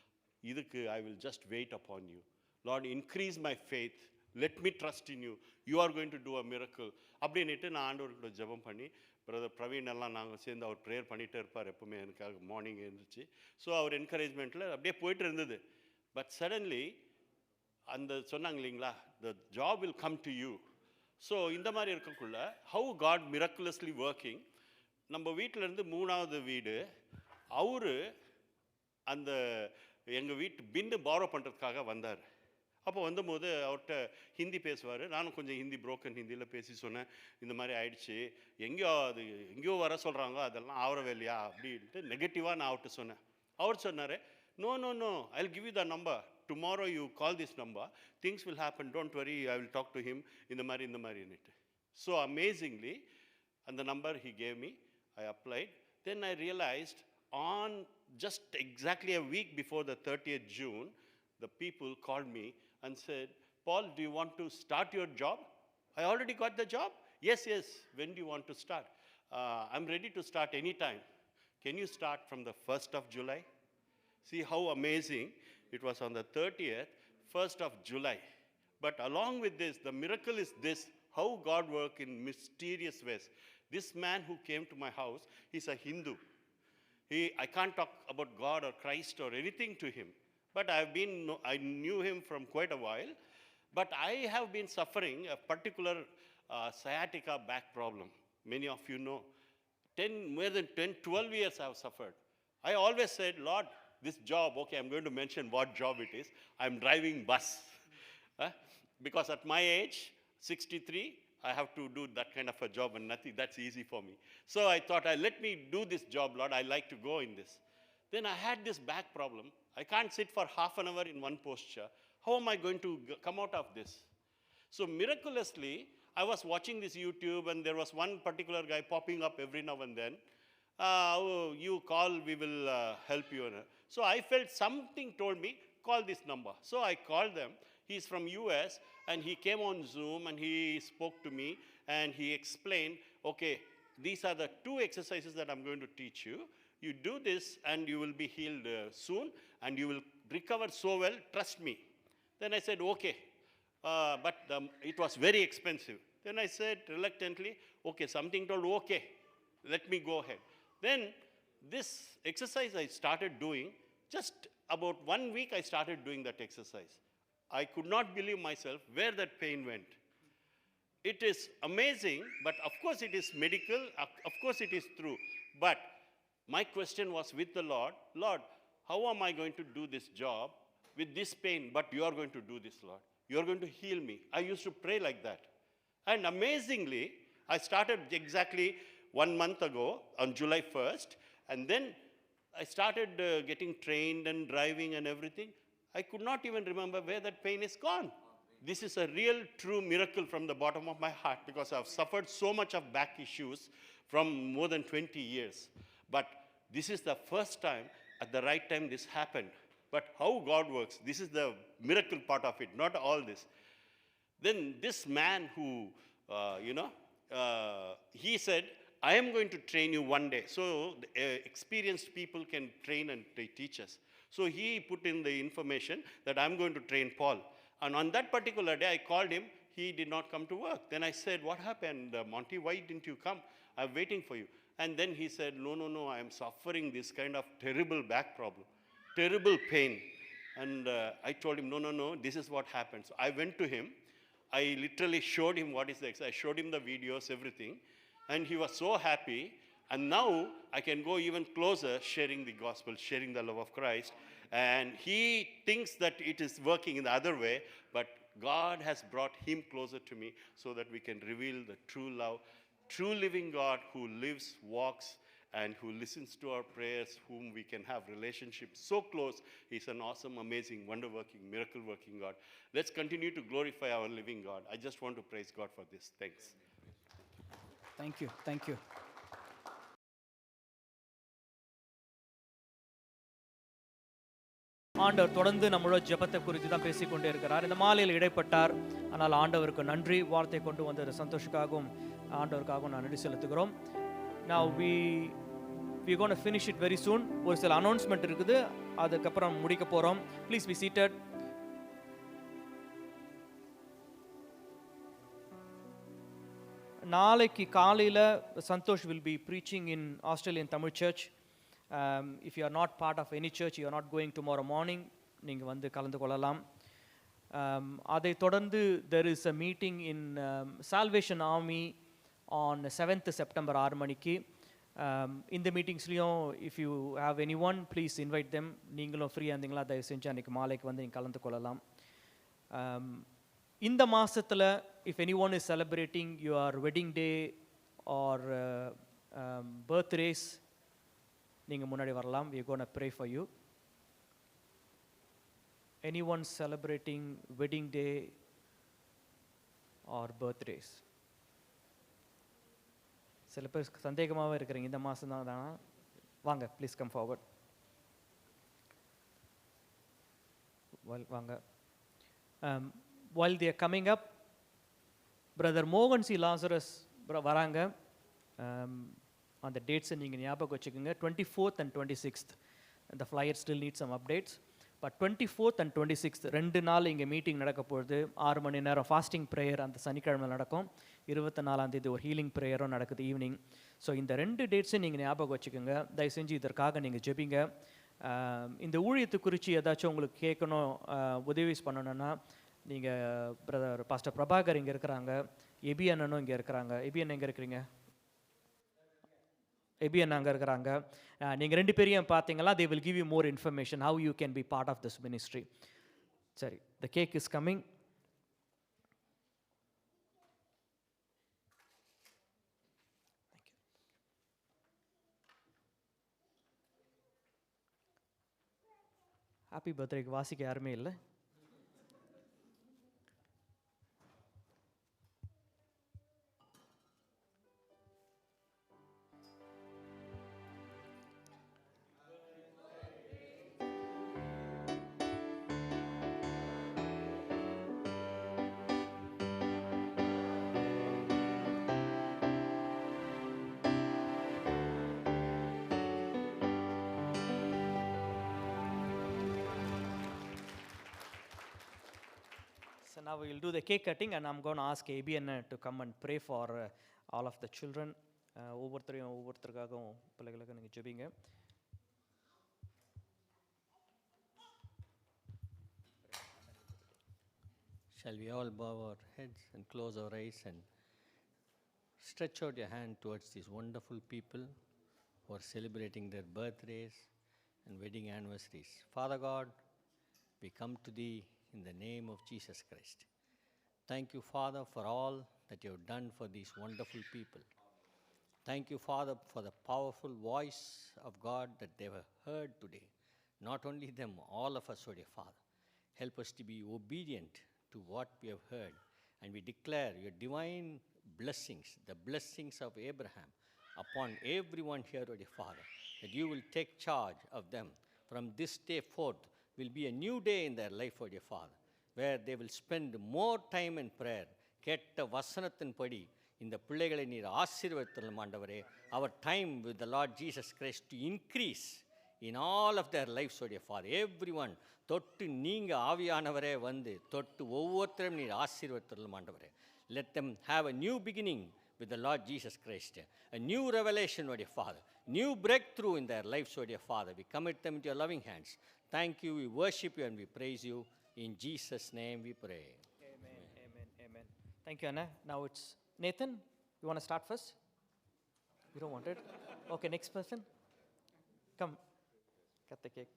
இதுக்கு I will just wait upon you. Lord, increase my faith. Let me trust in you. You are going to do a miracle அப்படின்ட்டு நான் ஆண்டவர்கிட்ட ஜெபம் பண்ணி, brother Praveen எல்லாம் நாங்கள் சேர்ந்து அவர் prayer பண்ணிகிட்டே இருப்பார் எப்போவுமே எனக்காக மார்னிங் எழுந்துச்சு. ஸோ அவர் என்கரேஜ்மெண்ட்டில் அப்படியே போயிட்டு இருந்தது. பட் சடன்லி அந்த சொன்னாங்க இல்லைங்களா, த job will come to you. So இந்த மாதிரி இருக்கக்குள்ள ஹவு காட் மிரக்குலஸ்லி ஒர்க்கிங். நம்ம வீட்டிலேருந்து 3வது வீடு அவரு அந்த எங்கள் வீட்டு பின்னு பாரோ பண்ணுறதுக்காக வந்தார். அப்போ வந்தபோது அவர்கிட்ட ஹிந்தி பேசுவார். நானும் கொஞ்சம் ஹிந்தி புரோக்கன் ஹிந்தியில் பேசி சொன்னேன், இந்த மாதிரி ஆயிடுச்சு, எங்கேயோ வர சொல்கிறாங்க, அதெல்லாம் ஆவரவே இல்லையா அப்படின்ட்டு நெகட்டிவாக நான் அவர்கிட்ட சொன்னேன். அவர் சொன்னார், no no no, I will give you the number, tomorrow you call this number, things will happen, don't worry, I will talk to him, இந்த மாதிரின்னுட்டு. ஸோ அமேசிங்லி அந்த number he gave me. I applied. Then I realised on just exactly a week before the 30th June, the people called me and said, Paul, do you want to start your job? I already got the job. Yes, when do you want to start? I'm ready to start anytime. Can you start from the 1st of July? See how amazing. It was on the 30th, 1st of July. But along with this, the miracle is this, how God works in mysterious ways. This man who came to my house, he's a Hindu. I can't talk about God or Christ or anything to him. But I knew him from quite a while. But I have been suffering a particular sciatica back problem. Many of you know. More than 10, 12 years I have suffered. I always said, Lord, this job, okay, I'm going to mention what job it is. I'm driving bus. Because at my age, 63, I have to do that kind of a job and nothing, that's easy for me. So I thought, let me do this job, Lord, I like to go in this. Then I had this back problem. I can't sit for half an hour in one posture. How am I going to come out of this? So miraculously, I was watching this YouTube and there was one particular guy popping up every now and then. You call, we will help you. So I felt something told me, call this number. So I called them. He's from US and he came on Zoom and he spoke to me and he explained, okay, these are the 2 exercises that I'm going to teach you. You do this and you will be healed soon and you will recover so well, trust me. Then I said, okay, but it was very expensive. Then I said reluctantly, okay, something told, okay, let me go ahead. Then this exercise I started doing, just about 1 week I started doing that exercise. I could not believe myself where that pain went. It is amazing, but of course it is medical, of course it is true. But my question was with the Lord, Lord, how am I going to do this job with this pain, but you are going to do this, Lord. You are going to heal me. I used to pray like that. And amazingly, I started exactly 1 month ago on July 1st, and then I started getting trained and driving and everything. I could not even remember where that pain is gone. This is a real, true miracle from the bottom of my heart because I've suffered so much of back issues from more than 20 years. But this is the first time, at the right time, this happened. But how God works, this is the miracle part of it, not all this. Then this man who, he said, I am going to train you one day. So experienced people can train and teach us. So he put in the information that I'm going to train Paul. And on that particular day, I called him. He did not come to work. Then I said, what happened, Monty? Why didn't you come? I'm waiting for you. And then he said, no, I am suffering this kind of terrible back problem, terrible pain. And I told him, no, this is what happened. So I went to him. I literally showed him what is the exercise. I showed him the videos, everything. And he was so happy. And now I can go even closer, sharing the gospel, sharing the love of Christ. And he thinks that it is working in the other way, but God has brought him closer to me so that we can reveal the true love, true living God who lives, walks, and who listens to our prayers, whom we can have relationships so close. He's an awesome, amazing, wonder-working, miracle-working God. Let's continue to glorify our living God. I just want to praise God for this. Thanks. Thank you. Thank you. ஆண்டவர் தொடர்ந்து நம்மளோட ஜெபத்தை குறித்து தான் பேசிக்கொண்டே இருக்கிறார். இந்த மாலையில் இடைப்பட்டார், ஆனால் ஆண்டவருக்கு நன்றி. வார்த்தை கொண்டு வந்த சந்தோஷக்காகவும் ஆண்டவருக்காகவும் நான் நன்றி செலுத்துகிறோம். Now we're going to finish it very soon. ஒரு சில அனௌன்ஸ்மெண்ட் இருக்குது, அதுக்கப்புறம் முடிக்க போகிறோம். Please be seated. நாளைக்கு காலையில் Santhosh will be preaching in Australian Tamil Church. If you are not part of any church, you are not going tomorrow morning, நீங்கள் வந்து கலந்து கொள்ளலாம். அதை தொடர்ந்து there is a meeting in Salvation Army on 7th September 6 மணிக்கு. இந்த மீட்டிங்ஸ்லையும் if you have anyone, please invite them. நீங்களும் ஃப்ரீயாக இருந்தீங்களா தயவு செஞ்சு அன்றைக்கி மாலைக்கு வந்து நீங்கள் கலந்து கொள்ளலாம். இந்த மாதத்தில் if anyone is celebrating your wedding day or birthdays, நீங்கள் முன்னாடி வரலாம். we are going to pray for you. Anyone celebrating wedding day or birthdays? சில பேர் சந்தேகமாகவே இருக்கிறீங்க, இந்த மாதம் தான் தானா? வாங்க, ப்ளீஸ் கம் ஃபார்வர்ட். வாங்க. while they are coming up, brother Mohan C. Lazarus வராங்க. அந்த டேட்ஸை நீங்கள் ஞாபகம் வச்சுக்கோங்க. 24th and 26th. The flyer still needs some updates. But 24th and 26th 2 நாள் இங்கே மீட்டிங் நடக்க போகுது. 6 மணி நேரம் ஃபாஸ்டிங் ப்ரேயர் அந்த சனிக்கிழமை நடக்கும். 24ஆம் தேதி ஒரு ஹீலிங் ப்ரேயரும் நடக்குது ஈவினிங். ஸோ இந்த 2 டேட்ஸையும் நீங்கள் ஞாபகம் வச்சுக்கோங்க. தயவு செஞ்சு இதற்காக நீங்கள் ஜெபிங்க. இந்த ஊழியத்தை குறித்து ஏதாச்சும் உங்களுக்கு கேட்கணும், உதவிஸ் பண்ணணுன்னா நீங்கள் பிரதர் பாஸ்டர் பிரபாகர் இங்கே இருக்கிறாங்க, எபி அண்ணனும் இங்கே இருக்கிறாங்க. எபி அண்ணன் எங்கே இருக்கிறீங்க? எபி அண்ணன் அங்கே இருக்கிறாங்க. நீங்கள் 2 பேரையும் பார்த்தீங்களா, they will give you more information how you can be part of this ministry. சரி, the cake is coming. Happy பர்த்டேக்கு வாசிக்க யாருமே இல்லை. So now we will do the cake cutting, and I'm going to ask AB Anna to come and pray for all of the children. ஒவ்வொருத்தருக்காகவும் பிள்ளைகளுக்கு நீங்கள் ஜெபிங்க. Shall we all bow our heads and close our eyes and stretch out your hand towards these wonderful people who are celebrating their birthdays and wedding anniversaries. Father God, we come to Thee in the name of Jesus Christ. Thank you, Father, for all that you have done for these wonderful people. Thank you, Father, for the powerful voice of God that they have heard today. Not only them, all of us, O dear Father. Help us to be obedient to what we have heard, and we declare your divine blessings, the blessings of Abraham, upon everyone here, O dear Father, that you will take charge of them. From this day forth will be a new day in their life, O dear Father, where they will spend more time in prayer. கெட்ட வசனத்தின்படி இந்த பிள்ளைகளை நீர் ஆசீர்வதித்தருளும் ஆண்டவரே. Our time with the Lord Jesus Christ to increase in all of their lives, O dear Father. Everyone, தொட்டு நீங்கள் ஆவியானவரே வந்து தொட்டு ஒவ்வொருத்தரும் நீர் ஆசீர்வதித்தருளும் ஆண்டவரே. Let them have a new beginning with the Lord Jesus Christ. A new revelation, O dear Father. New breakthrough in their lives, O dear Father. We commit them into your loving hands. Thank you, we worship you, and we praise you. In Jesus' name we pray. Amen, amen, amen. Thank you, Anna. Now it's Nathan. You want to start first? You don't want it? Okay, next person. Come, cut the cake.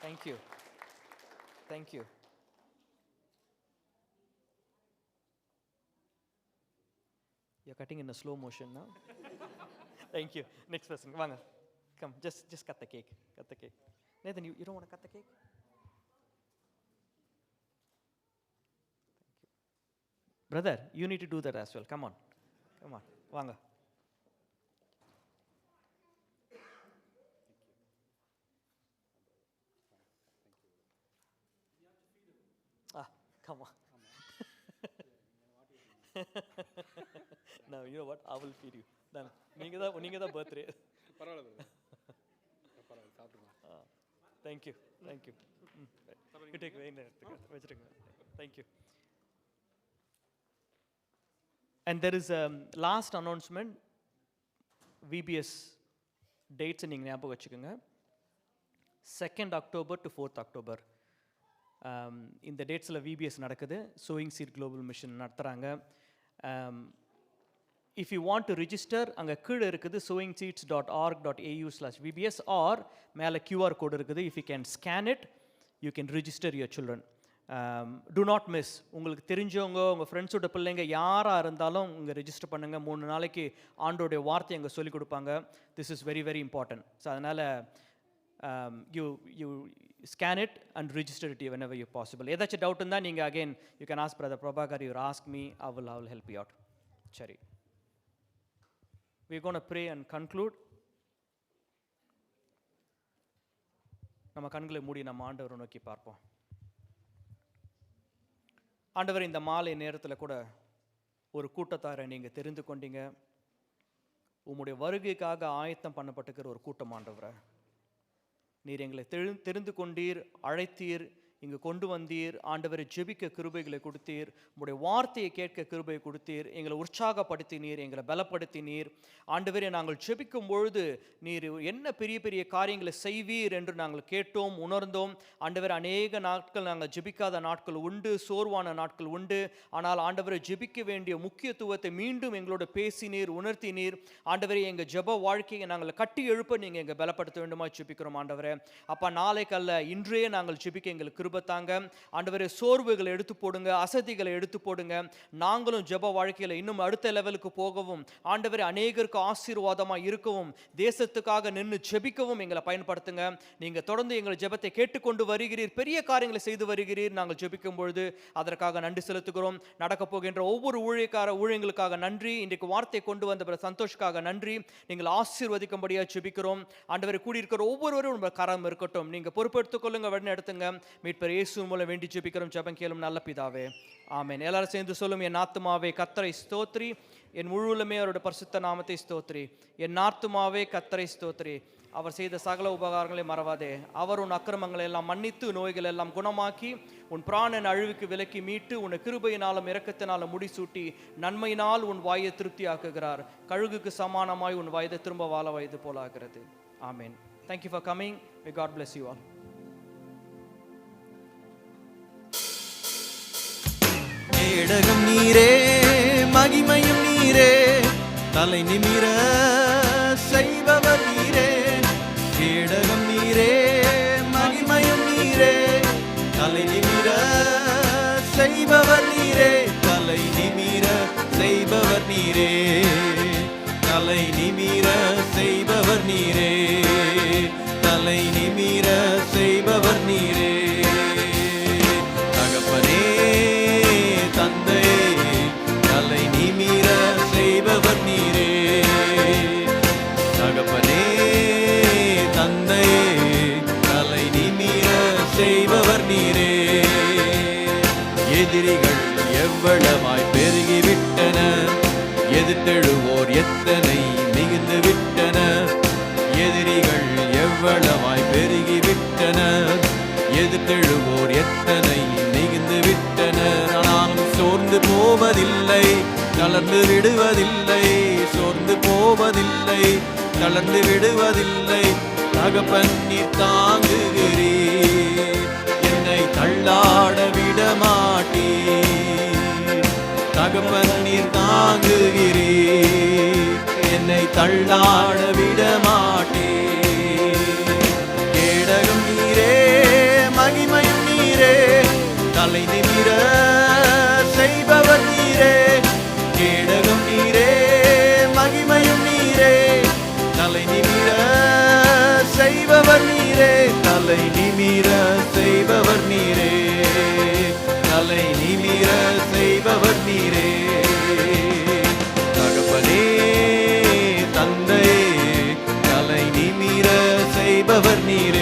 Thank you. Thank you. You're cutting in a slow motion now. Thank you. Next person. Vanga. Come, just cut the cake. Cut the cake. Nathan, you don't want to cut the cake? Thank you. Brother, you need to do that as well. Come on. Come on. Vanga. Come on. No, you know what? I will feed you. Done. நீங்க தான் birthday. பரவாயில்லை சாப்பிடுங்க. Thank you. Thank you. You take away வச்சிருங்க. Thank you. And there is a last announcement. VBS dates நீங்க ஞாபகம் வச்சுக்கோங்க. 2nd October to 4th October. இந்த டேட்ஸில் VBS நடக்குது. சோயிங் சீட் குளோபல் மிஷன் நடத்துகிறாங்க. If you want to register, அங்கே கீழே இருக்குது sowingseeds.org.au/VBS ஆர் மேலே QR கோடு இருக்குது. If you can scan it, you can register your children. To not miss. உங்களுக்கு தெரிஞ்சவங்க, உங்கள் ஃப்ரெண்ட்ஸோட பிள்ளைங்க யாராக இருந்தாலும் இங்கே ரெஜிஸ்டர் பண்ணுங்கள். 3 நாளைக்கு ஆண்டோடைய வார்த்தை அங்கே சொல்லிக் கொடுப்பாங்க. This is very very important. So அதனால் you scan it and register it whenever you possible. ஏதாச்சும் டவுட் இருந்தால் நீங்கள் again you can ask Brother Prabhakar, you ask me, I will help you out. சரி, we're going to pray and conclude. நம்ம கண்களை மூடி நம்ம ஆண்டவரை நோக்கி பார்ப்போம். ஆண்டவர், இந்த மாலை நேரத்தில் கூட ஒரு கூட்டத்தாரை நீங்கள் தெரிந்து கொண்டீங்க. உம்முடைய வருகைக்காக ஆயத்தம் பண்ணப்பட்டிருக்கிற ஒரு கூட்டம் ஆண்டவரை. நீர் எங்களை தெரிந்து கொண்டீர், அழைத்தீர், இங்கு கொண்டு வந்தீர். ஆண்டவரை ஜெபிக்க கிருபைகளை கொடுத்தீர். உங்களுடைய வார்த்தையை கேட்க கிருபையை கொடுத்தீர். எங்களை உற்சாகப்படுத்தினீர், எங்களை பலப்படுத்தினீர். ஆண்டவரை நாங்கள் ஜெபிக்கும் பொழுது நீர் என்ன பெரிய பெரிய காரியங்களை செய்வீர் என்று நாங்கள் கேட்டோம், உணர்ந்தோம். ஆண்டவர், அநேக நாட்கள் நாங்கள் ஜெபிக்காத நாட்கள் உண்டு, சோர்வான நாட்கள் உண்டு. ஆனால் ஆண்டவரை ஜெபிக்க வேண்டிய முக்கியத்துவத்தை மீண்டும் எங்களோட பேசினீர், உணர்த்தினீர். ஆண்டவரை எங்கள் ஜெப வாழ்க்கையை நாங்கள் கட்டி எழுப்ப நீங்கள் எங்கள் பலப்படுத்த வேண்டுமா ஜெபிக்கிறோம். ஆண்டவரை அப்பா, நாளைக்கல்ல இன்றே நாங்கள் ஜெபிக்க எங்களுக்கு கிருபத்தாங்க. ஆண்டவரே, சோர்வுகளை எடுத்து போடுங்க, அசதிகளை எடுத்து போடுங்க. நாங்களும் ஜெப வாழ்க்கையில் இன்னும் அடுத்த லெவலுக்கு போகவும், ஆண்டவரே அநேகருக்கு ஆசீர்வாதமாக இருக்கவும், தேசத்துக்காக நின்று ஜெபிக்கவும் எங்களை பயன்படுத்துங்க. நீங்கள் தொடர்ந்து எங்கள் ஜெபத்தை கேட்டுக்கொண்டு வருகிறீர், பெரிய காரியங்களை செய்து வருகிறீர். நாங்கள் ஜெபிக்கும் பொழுது அதற்காக நன்றி செலுத்துகிறோம். நடக்க போகின்ற ஒவ்வொரு ஊழியங்களுக்காக நன்றி. இன்றைக்கு வார்த்தை கொண்டு வந்த சந்தோஷக்காக நன்றி. நீங்கள் ஆசீர்வதிக்கும்படியாக ஜெபிக்கிறோம். ஆண்டவரை கூடியிருக்கிற ஒவ்வொருவரும் உங்கள் கரம் இருக்கட்டும். நீங்கள் பொறுப்பெடுத்துக் கொள்ளுங்க, வழி நடத்துங்க. மீட்பர் இயேசு மூலம் வேண்டி ஜெபிக்கிறோம், ஜெபம் கேளும் நல்ல பிதாவே, ஆமென். எல்லாரும் சேர்ந்து சொல்லும், என் ஆத்துமாவே கர்த்தரை ஸ்தோத்ரி, என் முழுவலுமே அவருடைய பரிசுத்த நாமத்தை ஸ்தோத்ரி. என் ஆத்துமாவே கர்த்தரை ஸ்தோத்ரி, அவர் செய்த சகல உபகாரங்களை மறவாதே. அவர் உன் அக்கிரமங்களை எல்லாம் மன்னித்து, நோய்கள் எல்லாம் குணமாக்கி, உன் பிராணன் அழிவுக்கு விலக்கி மீட்டு, உன் கிருபையினாலும் இரக்கத்தினாலும் முடிசூட்டி, நன்மையினால் உன் வாயை திருப்தி ஆக்குகிறார். கழுகுக்கு சமானமாய் உன் வயதை திரும்ப வாழ வயது போலாகிறது. ஆமென். Thank you for coming. May God bless you all. கேடகம் நீரே, மகிமையும் நீரே, தலை நிமிர செய்பவர் நீரே. கேடகம் நீரே, மகிமையும் நீரே, தலை நிமிர செய்பவர் நீரே. தலை நிமிர செய்பவர் நீரே, தலை நிமிர செய்பவர் நீரே, தலை நிமிர செய்பவர் நீரே. தகப்பனே, தந்தை, தலை நிமிர செய்பவர் நீரே. தகப்பனே, தந்தை, தலை நிமிர செய்பவர் நீரே. எதிரிகள் எவ்வளவாய் பெருகிவிட்டன, எதிர்த்தெழுவோர் எத்தனை மிகுந்து விட்டனர். எதிரிகள் எவ்வளவாய் பெருகிவிட்டன, எதிர்த்தெழுவோர் எத்தனை மிகுந்து விட்டனர். ஆனாலும் சோர்ந்து போவதில்லை, தளர்ந்து விடுவதில்லை. சோர்ந்து போவதில்லை, தளர்ந்து விடுவதில்லை. தகப்பன் நீர் தாங்குகிறீர், என்னை தள்ளாட விடமாட்டீர். தகப்பன் நீர் தாங்குகிறீர், என்னை தள்ளாட விடமாட்டீர். கேடகம் நீரே, மகிமையும் நீரே, தலை நிமிர செய்பவர் நீரே. கேடகம் நீரே, நல்லவர் நீரே